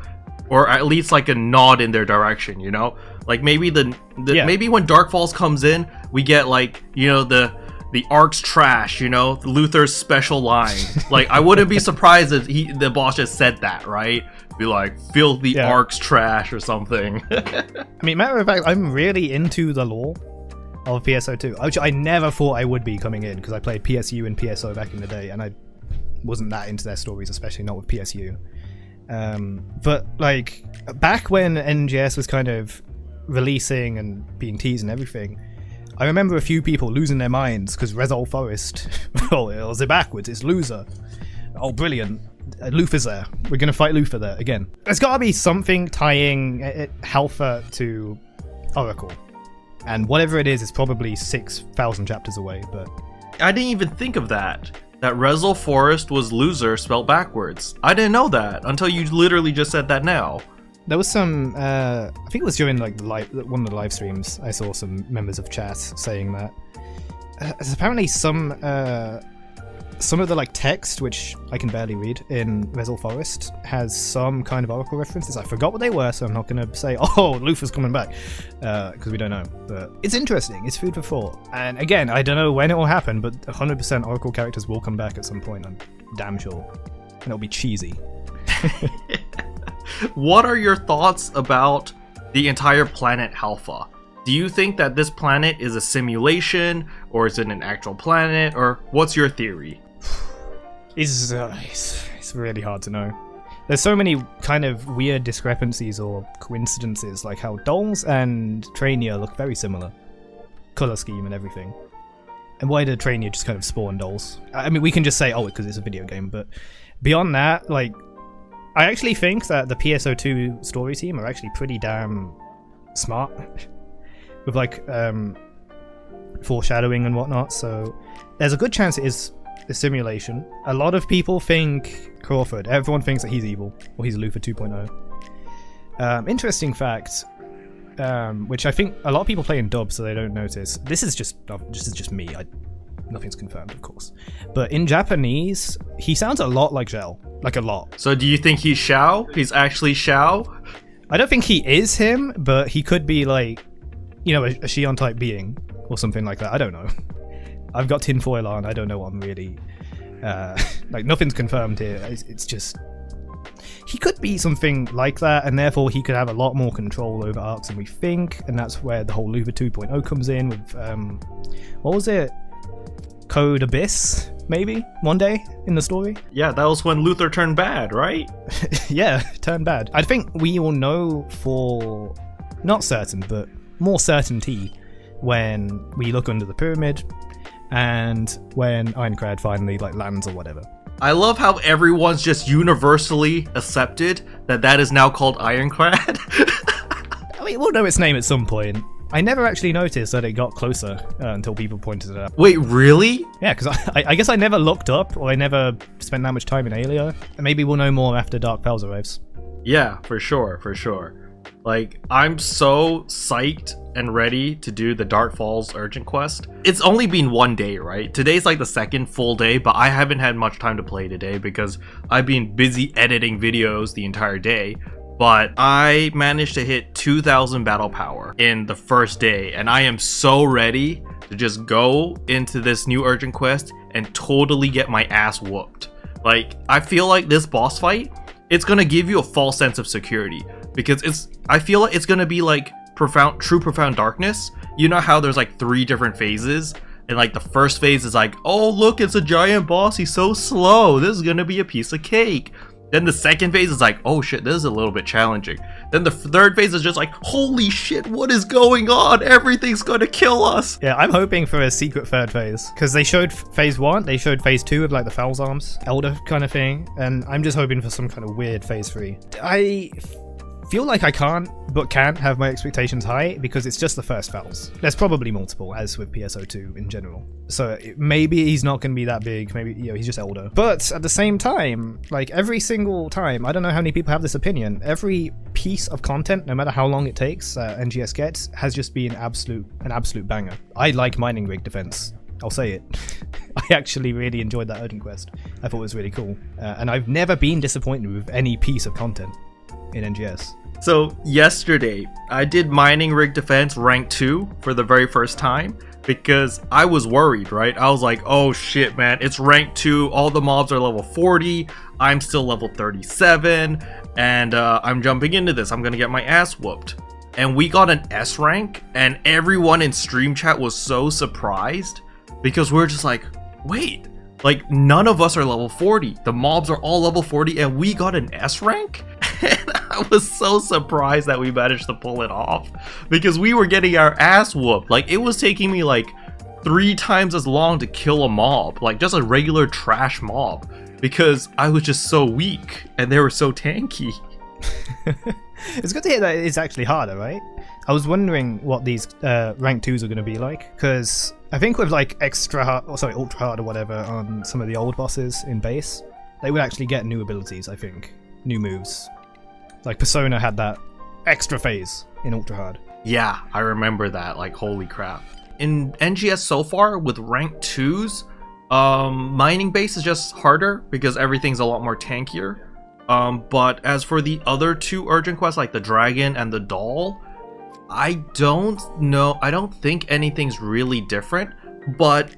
A: or at least like a nod in their direction, you know? Like maybe maybe when Dark Falls comes in, we get like, you know, the Arks trash, you know, Luther's special line. Like, I wouldn't be surprised if the boss just said that, right? Be like, filthy Arks trash or something.
B: I mean, matter of fact, I'm really into the lore of PSO2, which I never thought I would be coming in, because I played PSU and PSO back in the day, and I wasn't that into their stories, especially not with PSU. But like, back when NGS was kind of releasing and being teased and everything, I remember a few people losing their minds because Resol Forest, oh, it was it backwards, it's Loser. Oh, brilliant. Luther's there. We're going to fight Luther there again. There's got to be something tying Halfa to Oracle. And whatever it is probably 6,000 chapters away, but...
A: I didn't even think of that. That Resol Forest was Loser spelled backwards. I didn't know that until you literally just said that now.
B: There was some, I think it was during like one of the live streams, I saw some members of chat saying that. There's apparently some of the like text, which I can barely read, in Resol Forest has some kind of Oracle references. I forgot what they were, so I'm not going to say, oh, Luther's coming back, because we don't know. But it's interesting, it's food for thought. And again, I don't know when it will happen, but 100% Oracle characters will come back at some point, I'm damn sure. And it'll be cheesy.
A: What are your thoughts about the entire planet Halfa? Do you think that this planet is a simulation, or is it an actual planet, or what's your theory?
B: It's really hard to know. There's so many kind of weird discrepancies or coincidences, like how Dolls and Trainia look very similar. Color scheme and everything. And why did Trainia just kind of spawn Dolls? I mean, we can just say, oh, because it's a video game, but beyond that, like, I actually think that the PSO2 story team are actually pretty damn smart with like foreshadowing and whatnot, so there's a good chance it is a simulation. A lot of people think Crawford, everyone thinks that he's evil, or he's Luther 2.0. Interesting fact, which I think a lot of people play in dub so they don't notice. This is just me, nothing's confirmed, of course. But in Japanese, he sounds a lot like Zhao. Like a lot.
A: So do you think he's Xiao? He's actually Xiao?
B: I don't think he is him, but he could be like, you know, a Xion type being or something like that. I don't know. I've got tinfoil on. I don't know what I'm really... like, nothing's confirmed here. It's just... He could be something like that, and therefore he could have a lot more control over Arks than we think, and that's where the whole Luther 2.0 comes in with... what was it? Code Abyss, maybe, one day in the story?
A: Yeah, that was when Luther turned bad, right?
B: Yeah, turned bad. I think we will know for, not certain, but more certainty when we look under the pyramid and when Ironclad finally like lands or whatever.
A: I love how everyone's just universally accepted that is now called Ironclad.
B: I mean, we'll know its name at some point. I never actually noticed that it got closer until people pointed it out.
A: Wait, really?
B: Yeah, because I guess I never looked up, or I never spent that much time in Alia. Maybe we'll know more after Dark Fells arrives.
A: Yeah, for sure. Like, I'm so psyched and ready to do the Dark Falls urgent quest. It's only been one day, right? Today's like the second full day, but I haven't had much time to play today because I've been busy editing videos the entire day. But I managed to hit 2,000 battle power in the first day, and I am so ready to just go into this new urgent quest and totally get my ass whooped. Like, I feel like this boss fight, it's gonna give you a false sense of security, because I feel like it's gonna be like true profound darkness. You know how there's like 3 different phases, and like the first phase is like, oh look, it's a giant boss, he's so slow, this is gonna be a piece of cake. Then the second phase is like, oh shit, this is a little bit challenging. Then the third phase is just like, holy shit, what is going on? Everything's gonna kill us.
B: Yeah, I'm hoping for a secret third phase. Because they showed phase 1, they showed phase 2 of like the Fells Arms, Elder kind of thing. And I'm just hoping for some kind of weird phase 3. I feel like I can't, but can have my expectations high because it's just the first Fells. There's probably multiple, as with PSO2 in general. So maybe he's not going to be that big, maybe, you know, he's just older. But at the same time, like every single time, I don't know how many people have this opinion, every piece of content, no matter how long it takes, NGS gets, has just been an absolute banger. I like mining rig defense. I'll say it. I actually really enjoyed that urgent quest. I thought it was really cool. And I've never been disappointed with any piece of content in NGS.
A: So yesterday, I did mining rig defense rank 2 for the very first time because I was worried, right? I was like, oh shit, man, it's rank 2, all the mobs are level 40, I'm still level 37, and I'm jumping into this, I'm gonna get my ass whooped. And we got an S rank, and everyone in stream chat was so surprised because we're just like, wait, like none of us are level 40, the mobs are all level 40, and we got an S rank? And I was so surprised that we managed to pull it off because we were getting our ass whooped. Like, it was taking me like 3 times as long to kill a mob, like just a regular trash mob, because I was just so weak and they were so tanky.
B: It's good to hear that it's actually harder, right? I was wondering what these rank 2s are going to be like, because I think with like ultra hard or whatever on some of the old bosses in base, they would actually get new abilities, I think, new moves. Like Persona had that extra phase in ultra hard.
A: Yeah, I remember that, like holy crap. In NGS so far with rank 2s, mining base is just harder because everything's a lot more tankier. But as for the other 2 urgent quests like the dragon and the doll, I don't think anything's really different, but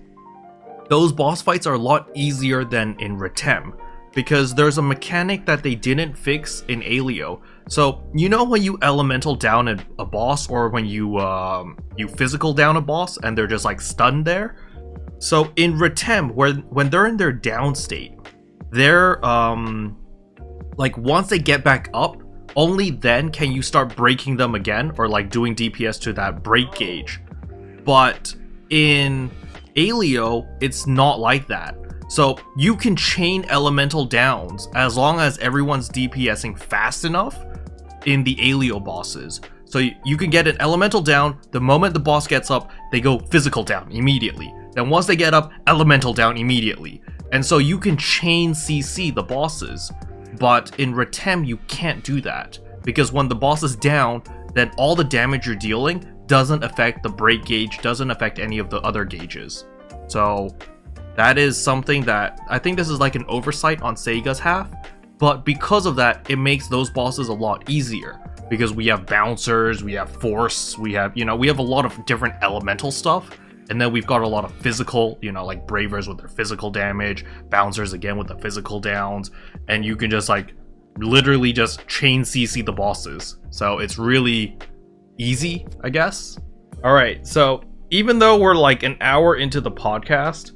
A: those boss fights are a lot easier than in Retem, because there's a mechanic that they didn't fix in Alio. So, you know when you elemental down a boss, or when you physical down a boss and they're just like stunned there? So in Retem, when they're in their down state, they're like once they get back up, only then can you start breaking them again, or like doing DPS to that break gauge. But in Alio, it's not like that. So you can chain elemental downs as long as everyone's DPSing fast enough in the Alio bosses. So you can get an elemental down, the moment the boss gets up, they go physical down immediately. Then once they get up, elemental down immediately. And so you can chain CC the bosses. But in Retem, you can't do that, because when the boss is down, then all the damage you're dealing doesn't affect the break gauge, doesn't affect any of the other gauges. So that is something that I think this is like an oversight on Sega's half, but because of that, it makes those bosses a lot easier, because we have bouncers, we have force, we have a lot of different elemental stuff. And then we've got a lot of physical, like Bravers with their physical damage, Bouncers again with the physical downs, and you can just like literally just chain CC the bosses. So it's really easy, I guess. Alright, so even though we're like an hour into the podcast,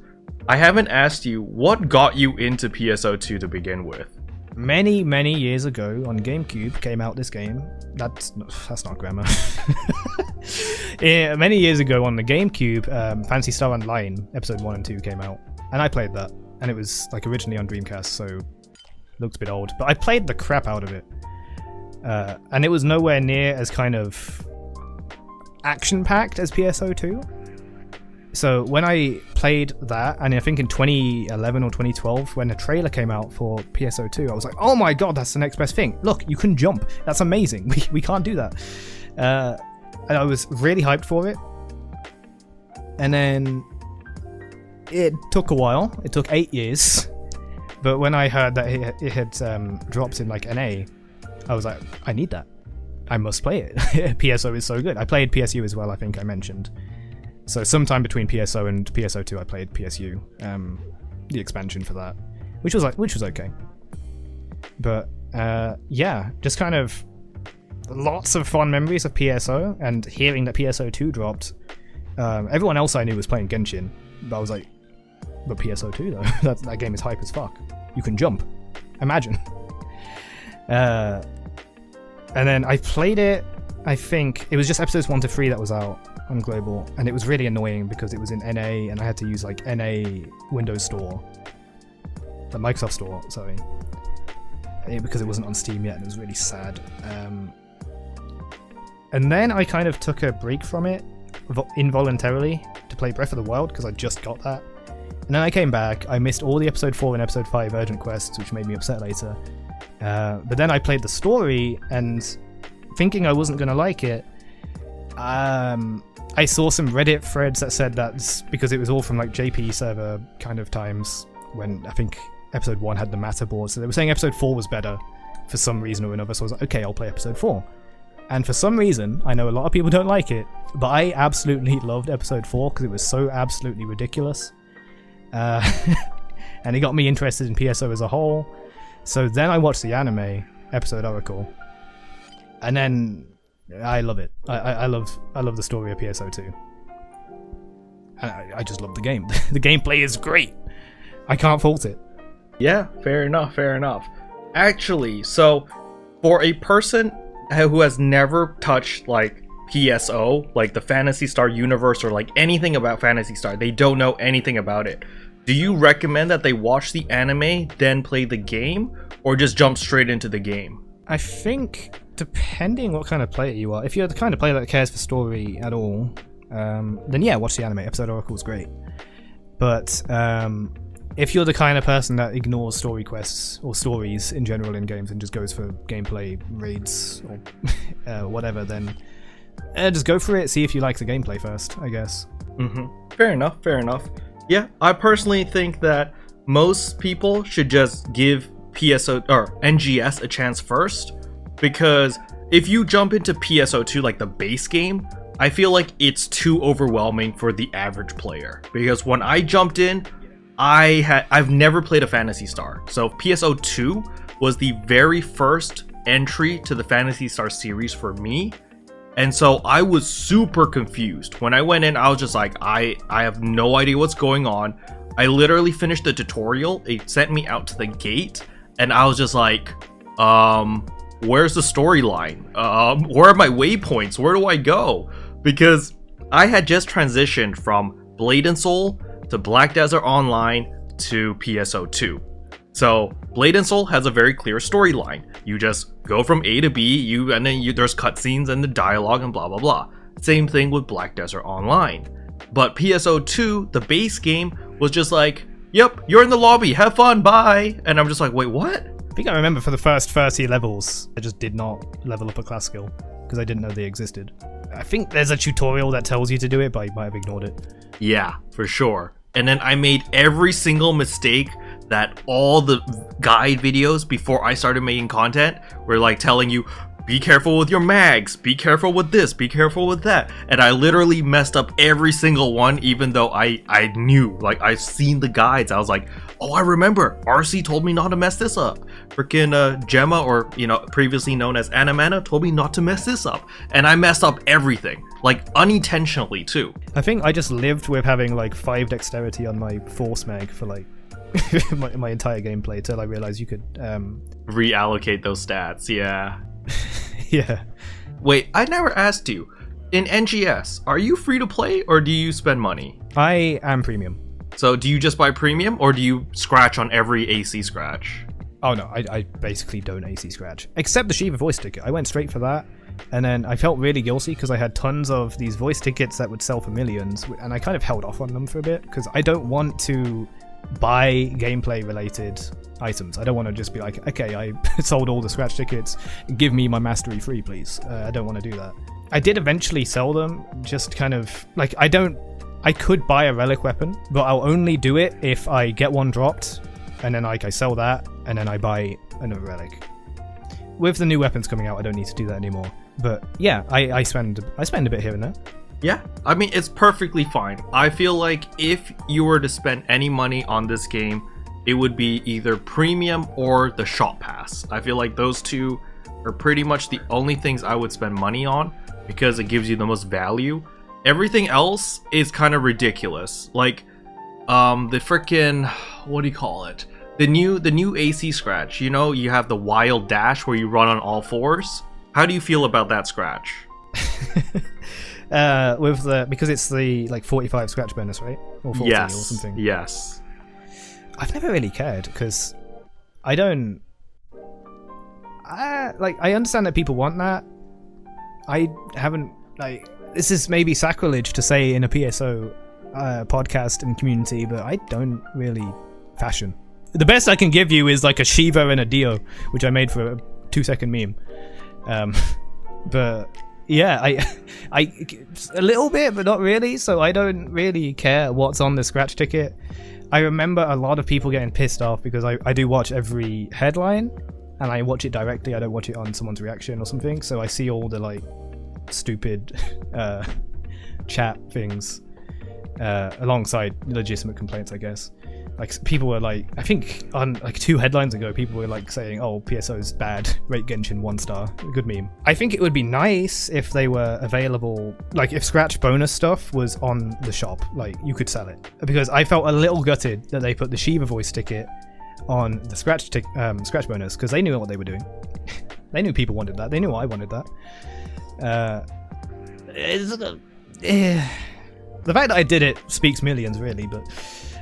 A: I haven't asked you what got you into PSO2 to begin with.
B: Many years ago on GameCube came out this game. That's not grammar. Yeah, many years ago on the GameCube, Phantasy Star Online episode 1 and 2 came out, and I played that. and it was like originally on Dreamcast, so looks a bit old. But I played the crap out of it, and it was nowhere near as kind of action-packed as PSO2. So when I played that, and I think in 2011 or 2012, when the trailer came out for PSO2, I was like, oh my god, that's the next best thing. Look, you can jump. That's amazing. We can't do that. And I was really hyped for it. And then it took a while. It took 8 years. But when I heard that it had dropped in like NA, I was like, I need that. I must play it. PSO is so good. I played PSU as well, I think I mentioned. So sometime between PSO and PSO2, I played PSU, the expansion for that, which was okay. But yeah, just kind of lots of fond memories of PSO, and hearing that PSO2 dropped. Everyone else I knew was playing Genshin, but I was like, but PSO2 though, that game is hype as fuck. You can jump. Imagine. And then I played it. I think it was just episodes 1 to 3 that was out on global, and it was really annoying because it was in NA and I had to use like NA Windows Store, the Microsoft Store, sorry, because it wasn't on Steam yet, and it was really sad. And then I kind of took a break from it involuntarily to play Breath of the Wild because I just got that, and then I came back. I missed all the episode 4 and episode 5 urgent quests, which made me upset later. But then I played the story, and thinking I wasn't going to like it, I saw some Reddit threads that said that's because it was all from like JP server kind of times when I think episode 1 had the matter board. So they were saying episode 4 was better for some reason or another. So I was like, okay, I'll play episode 4. And for some reason, I know a lot of people don't like it, but I absolutely loved episode 4 because it was so absolutely ridiculous. And it got me interested in PSO as a whole. So then I watched the anime, Episode Oracle. And then I love it. I love the story of PSO2. I just love the game. The gameplay is great. I can't fault it.
A: Yeah, fair enough. Actually, so for a person who has never touched like PSO, like the Phantasy Star universe or like anything about Phantasy Star, they don't know anything about it. Do you recommend that they watch the anime, then play the game, or just jump straight into the game?
B: I think depending what kind of player you are, if you're the kind of player that cares for story at all, then yeah, watch the anime. Episode Oracle is great. But if you're the kind of person that ignores story quests or stories in general in games and just goes for gameplay raids or whatever, then just go for it. See if you like the gameplay first, I guess.
A: Fair enough. Yeah, I personally think that most people should just give PSO or NGS a chance first, because if you jump into PSO2 like the base game, I feel like it's too overwhelming for the average player. Because when I jumped in, I've never played a Phantasy Star, so PSO2 was the very first entry to the Phantasy Star series for me, and so I was super confused. When I went in, I was just like, I have no idea what's going on. I literally finished the tutorial, it sent me out to the gate, and I was just like, where's the storyline? Where are my waypoints? Where do I go? Because I had just transitioned from Blade and Soul to Black Desert Online to PSO2. So Blade and Soul has a very clear storyline. You just go from A to B, and then there's cutscenes and the dialogue and blah blah blah. Same thing with Black Desert Online. But PSO2, the base game, was just like, yep, you're in the lobby, have fun, bye. And I'm just like, wait, what?
B: I think I remember for the first 30 levels, I just did not level up a class skill because I didn't know they existed. I think there's a tutorial that tells you to do it, but I might have ignored it.
A: Yeah, for sure. And then I made every single mistake that all the guide videos before I started making content were like telling you, be careful with your mags, be careful with this, be careful with that. And I literally messed up every single one, even though I knew, like I've seen the guides. I was like, oh, I remember, RC told me not to mess this up. Freaking Gemma, or previously known as Anamana, told me not to mess this up. And I messed up everything, like unintentionally too.
B: I think I just lived with having like 5 dexterity on my force mag for like my entire gameplay till I realized you could
A: reallocate those stats, yeah.
B: Yeah.
A: Wait, I never asked you. In NGS, are you free to play or do you spend money?
B: I am premium.
A: So do you just buy premium, or do you scratch on every AC scratch?
B: Oh no, I basically don't AC scratch. Except the Shiva voice ticket. I went straight for that. And then I felt really guilty because I had tons of these voice tickets that would sell for millions. And I kind of held off on them for a bit because I don't want to buy gameplay related items. I don't want to just be like, okay, I sold all the scratch tickets. Give me my mastery free, please. I don't want to do that. I did eventually sell them. Just kind of like, I could buy a relic weapon, but I'll only do it if I get one dropped. And then like I sell that, and then I buy another relic. With the new weapons coming out, I don't need to do that anymore. But yeah, I spend a bit here and there.
A: Yeah, I mean, it's perfectly fine. I feel like if you were to spend any money on this game, it would be either premium or the shop pass. I feel like those two are pretty much the only things I would spend money on because it gives you the most value. Everything else is kind of ridiculous. Like, the freaking, what do you call it? The new AC scratch. You know, you have the wild dash where you run on all fours. How do you feel about that scratch?
B: Because it's the like 45 scratch bonus, right? Or 40 or something.
A: Yes.
B: I've never really cared because I don't. I understand that people want that. I haven't like. This is maybe sacrilege to say in a PSO podcast and community, but I don't really fashion. The best I can give you is like a Shiva and a Dio, which I made for a 2-second meme. But yeah, I a little bit, but not really. So I don't really care what's on the scratch ticket. I remember a lot of people getting pissed off because I do watch every headline, and I watch it directly. I don't watch it on someone's reaction or something. So I see all the like stupid chat things alongside legitimate complaints, I guess. Like people were like, I think on like 2 headlines ago, people were like saying, "Oh, PSO's bad. Rate Genshin 1 star." Good meme. I think it would be nice if they were available, like if scratch bonus stuff was on the shop, like you could sell it. Because I felt a little gutted that they put the Shiva voice ticket on the scratch bonus because they knew what they were doing. They knew people wanted that. They knew I wanted that. The fact that I did it speaks millions, really, but.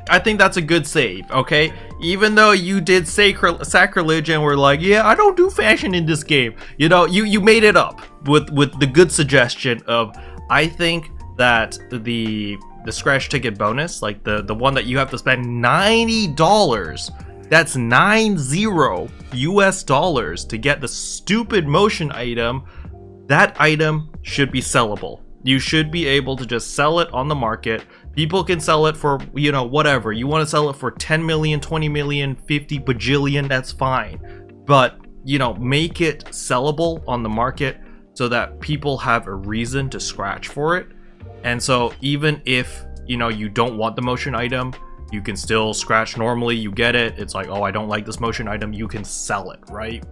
A: I think that's a good save, okay? Even though you did sacrilege and were like, yeah, I don't do fashion in this game. You know, you made it up with the good suggestion of, I think that the scratch ticket bonus, like the one that you have to spend $90, that's $90 US to get the stupid motion item, that item should be sellable. You should be able to just sell it on the market. People can sell it for, you know, whatever. You want to sell it for 10 million, 20 million, 50 bajillion, that's fine. But, you know, make it sellable on the market so that people have a reason to scratch for it. And so even if, you know, you don't want the motion item, you can still scratch normally. You get it. It's like, oh, I don't like this motion item. You can sell it, right?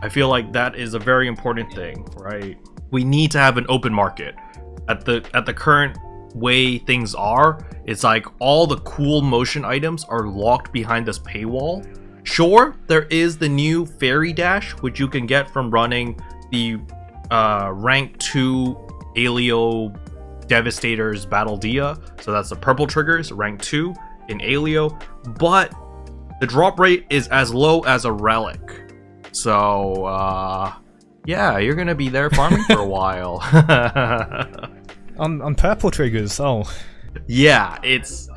A: I feel like that is a very important thing, right? We need to have an open market. At the current way things are, it's like all the cool motion items are locked behind this paywall. Sure, there is the new fairy dash, which you can get from running the rank 2 Alio Devastator's Battle Dia. So that's the purple triggers, rank 2 in Alio. But the drop rate is as low as a relic. So, yeah, you're gonna be there farming for a while.
B: On purple triggers, oh.
A: Yeah, it's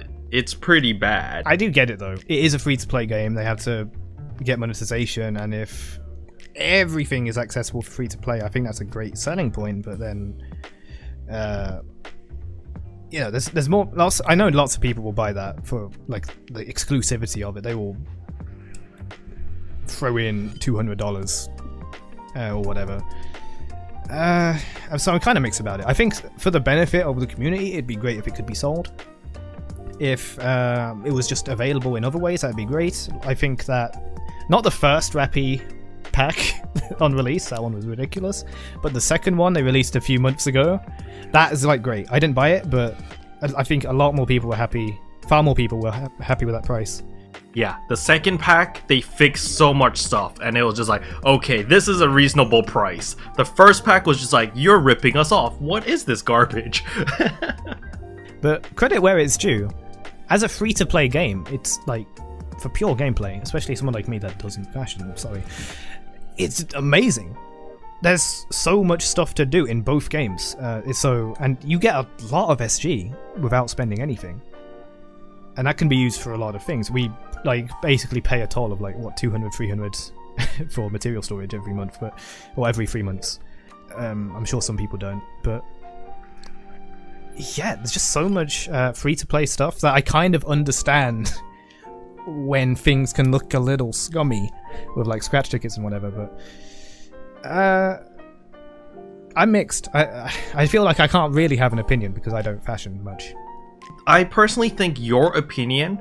A: pretty bad.
B: I do get it though. It is a free-to-play game. They have to get monetization, and if everything is accessible for free-to-play, I think that's a great selling point. But then, yeah, there's more. I know lots of people will buy that for like the exclusivity of it. They will throw in $200 or whatever. So I'm kind of mixed about it. I think for the benefit of the community, it'd be great if it could be sold. If it was just available in other ways, that'd be great. I think that not the first Rappy pack on release, that one was ridiculous, but the second one they released a few months ago, that is like great. I didn't buy it, but I think a lot more people were happy. Far more people were happy with that price.
A: Yeah, the second pack, they fixed so much stuff, and it was just like, okay, this is a reasonable price. The first pack was just like, you're ripping us off. What is this garbage?
B: But credit where it's due. as a free-to-play game, it's like, for pure gameplay, especially someone like me that doesn't fashion, I'm sorry, it's amazing. There's so much stuff to do in both games, and you get a lot of SG without spending anything, and that can be used for a lot of things. We like basically pay a toll of like what 200, 300 for material storage every month, or every 3 months. I'm sure some people don't, but yeah, there's just so much free-to-play stuff that I kind of understand when things can look a little scummy with like scratch tickets and whatever, but I'm mixed. I feel like I can't really have an opinion because I don't fashion much.
A: I personally think your opinion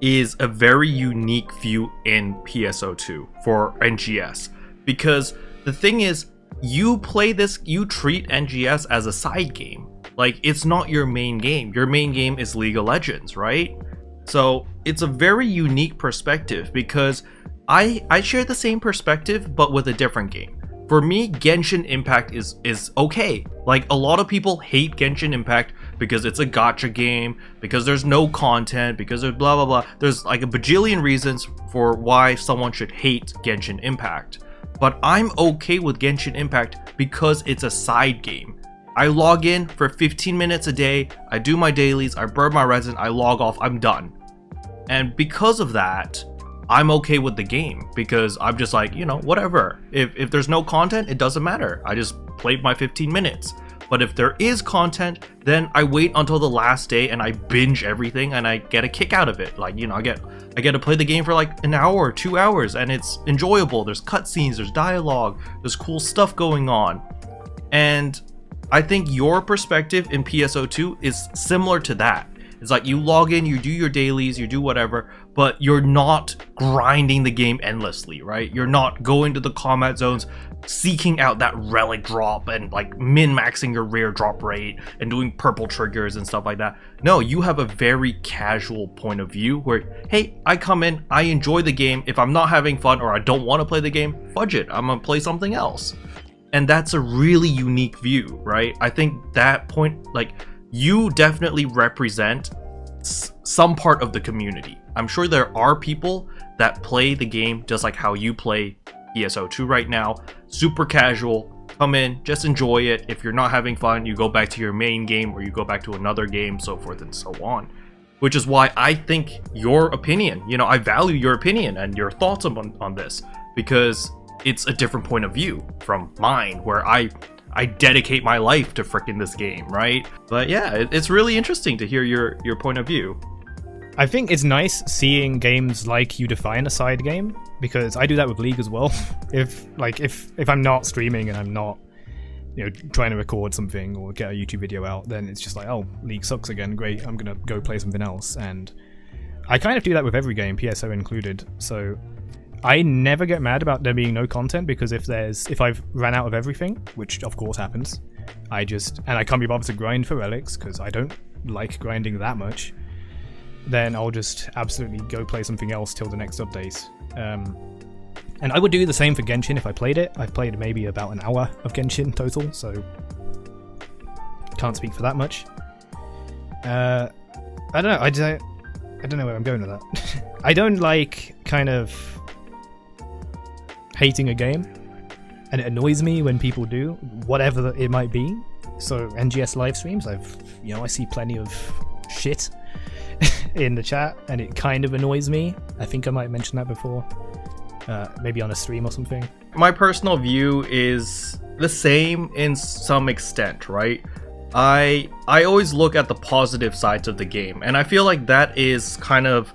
A: is a very unique view in PSO2 for NGS, because the thing is, you treat NGS as a side game. Like, it's not your main game. Your main game is League of Legends, right? So it's a very unique perspective, because I share the same perspective but with a different game. For me, Genshin Impact is okay. Like, a lot of people hate Genshin Impact because it's a gacha game, because there's no content, because there's blah blah blah. There's like a bajillion reasons for why someone should hate Genshin Impact. But I'm okay with Genshin Impact because it's a side game. I log in for 15 minutes a day, I do my dailies, I burn my resin, I log off, I'm done. And because of that, I'm okay with the game, because I'm just like, you know, whatever. If there's no content, it doesn't matter. I just played my 15 minutes. But if there is content, then I wait until the last day and I binge everything and I get a kick out of it. Like, you know, I get to play the game for like an hour or 2 hours, and it's enjoyable. There's cutscenes, there's dialogue, there's cool stuff going on. And I think your perspective in PSO2 is similar to that. It's like you log in, you do your dailies, you do whatever, but you're not grinding the game endlessly, right? You're not going to the combat zones, seeking out that relic drop and like min-maxing your rare drop rate and doing purple triggers and stuff like that. No, you have a very casual point of view where, hey, I come in, I enjoy the game. If I'm not having fun or I don't want to play the game, fudge it, I'm gonna play something else. And that's a really unique view, right? I think that point, like, you definitely represent some part of the community. I'm sure there are people that play the game just like how you play PSO2 right now. Super casual, come in, just enjoy it. If you're not having fun, you go back to your main game or you go back to another game, so forth and so on. Which is why I think your opinion, you know, I value your opinion and your thoughts on this, because it's a different point of view from mine, where I dedicate my life to frickin' this game, right? But yeah, it's really interesting to hear your point of view.
B: I think it's nice seeing games like you define a side game, because I do that with League as well. If I'm not streaming and I'm not, you know, trying to record something or get a YouTube video out, then it's just like, oh, League sucks again, great, I'm gonna go play something else. And I kind of do that with every game, PSO included. So I never get mad about there being no content, because if I've ran out of everything, which of course happens, I can't be bothered to grind for relics because I don't like grinding that much, then I'll just absolutely go play something else till the next update. And I would do the same for Genshin if I played it. I've played maybe about an hour of Genshin total, so can't speak for that much. I don't know. I don't know where I'm going with that. I don't like kind of hating a game, and it annoys me when people do, whatever it might be. So NGS live streams, I see plenty of shit in the chat, and it kind of annoys me. I think I might have mentioned that before, maybe on a stream or something.
A: My personal view is the same in some extent, right? I always look at the positive sides of the game, and I feel like that is kind of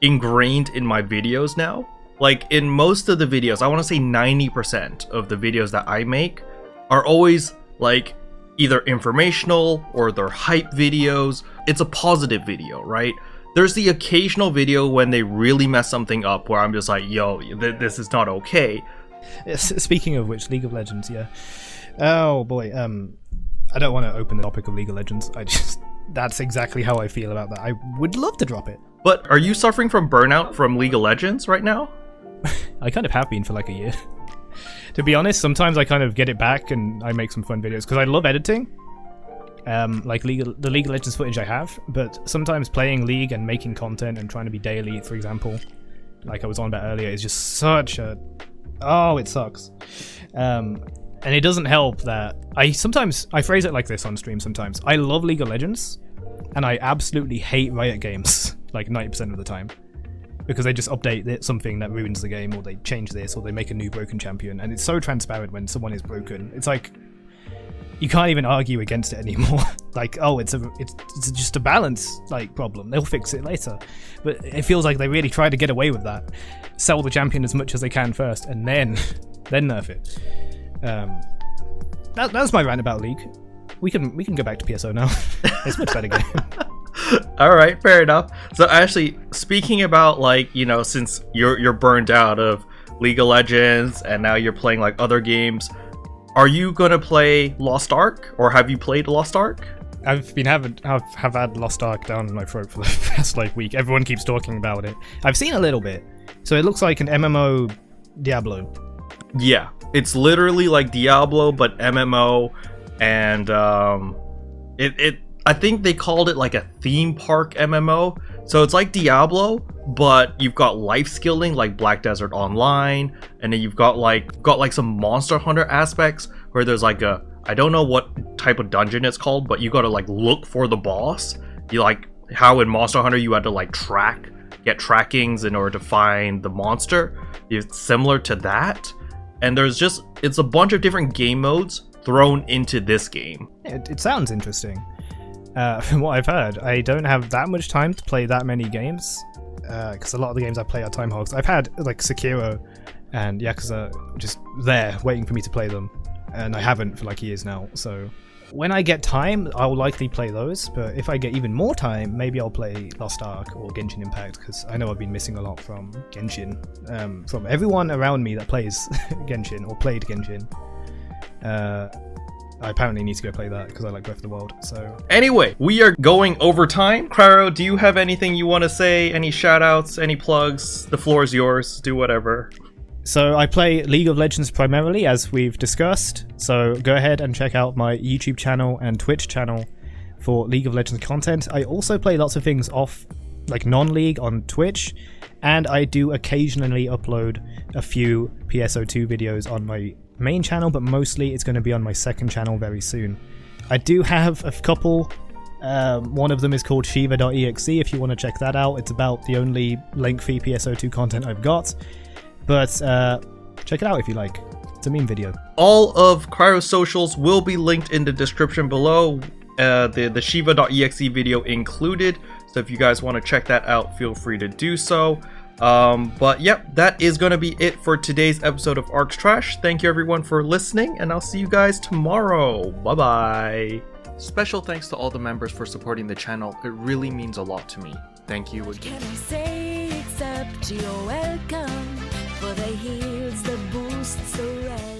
A: ingrained in my videos now. Like, in most of the videos, I want to say 90% of the videos that I make are always like either informational or they're hype videos. It's a positive video, right? There's the occasional video when they really mess something up where I'm just like, yo, this is not okay.
B: Speaking of which, League of Legends, yeah. Oh boy, I don't want to open the topic of League of Legends. That's exactly how I feel about that. I would love to drop it.
A: But are you suffering from burnout from League of Legends right now?
B: I kind of have been for like a year. To be honest, sometimes I kind of get it back and I make some fun videos because I love editing. like the League of Legends footage I have, but sometimes playing League and making content and trying to be daily, for example, like I was on about earlier, is just such a... Oh, it sucks. And it doesn't help that I phrase it like this on stream sometimes. I love League of Legends, and I absolutely hate Riot Games, like 90% of the time. Because they just update something that ruins the game, or they change this, or they make a new broken champion, and it's so transparent when someone is broken. It's like, you can't even argue against it anymore. Like, oh, it's just a balance like problem. They'll fix it later. But it feels like they really try to get away with that. Sell the champion as much as they can first, and then nerf it. That's my rant about League. We can go back to PSO now. It's a much better game.
A: All right, fair enough. So actually, speaking about, like, you know, since you're burned out of League of Legends and now you're playing like other games, are you gonna play Lost Ark, or have you played Lost Ark?
B: I've had Lost Ark down in my throat for the past like week. Everyone keeps talking about it. I've seen a little bit. So it looks like an MMO Diablo.
A: Yeah, it's literally like Diablo but MMO, and I think they called it like a theme park MMO. So it's like Diablo, but you've got life skilling like Black Desert Online, and then you've got some Monster Hunter aspects where there's like a, I don't know what type of dungeon it's called, but you gotta like look for the boss. You like how in Monster Hunter you had to like get trackings in order to find the monster. It's similar to that, and it's a bunch of different game modes thrown into this game.
B: It sounds interesting. From what I've heard, I don't have that much time to play that many games, because a lot of the games I play are time hogs. I've had like Sekiro and Yakuza just there waiting for me to play them, and I haven't for like years now. So when I get time, I'll likely play those, but if I get even more time, maybe I'll play Lost Ark or Genshin Impact, because I know I've been missing a lot from Genshin, from everyone around me that plays Genshin or played Genshin. I apparently need to go play that because I like Breath of the Wild. So
A: anyway, we are going over time. Cryo, do you have anything you want to say? Any shout outs, any plugs? The floor is yours. Do whatever.
B: So I play League of Legends primarily, as we've discussed. So go ahead and check out my YouTube channel and Twitch channel for League of Legends content. I also play lots of things off, like non-League on Twitch, and I do occasionally upload a few PSO2 videos on my main channel, but mostly it's going to be on my second channel very soon. I do have a couple. One of them is called Shiva.exe if you want to check that out. It's about the only lengthy PSO2 content I've got, but check it out if you like. It's a meme video. All of Cryo's socials will be linked in the description below, the Shiva.exe video included, so if you guys want to check that out, feel free to do so. But yep, that is going to be it for today's episode of Arks Trash. Thank you everyone for listening, and I'll see you guys tomorrow. Bye bye. Special thanks to all the members for supporting the channel. It really means a lot to me. Thank you again.
C: Can I say except you're welcome for the heals, the boosts, the rest?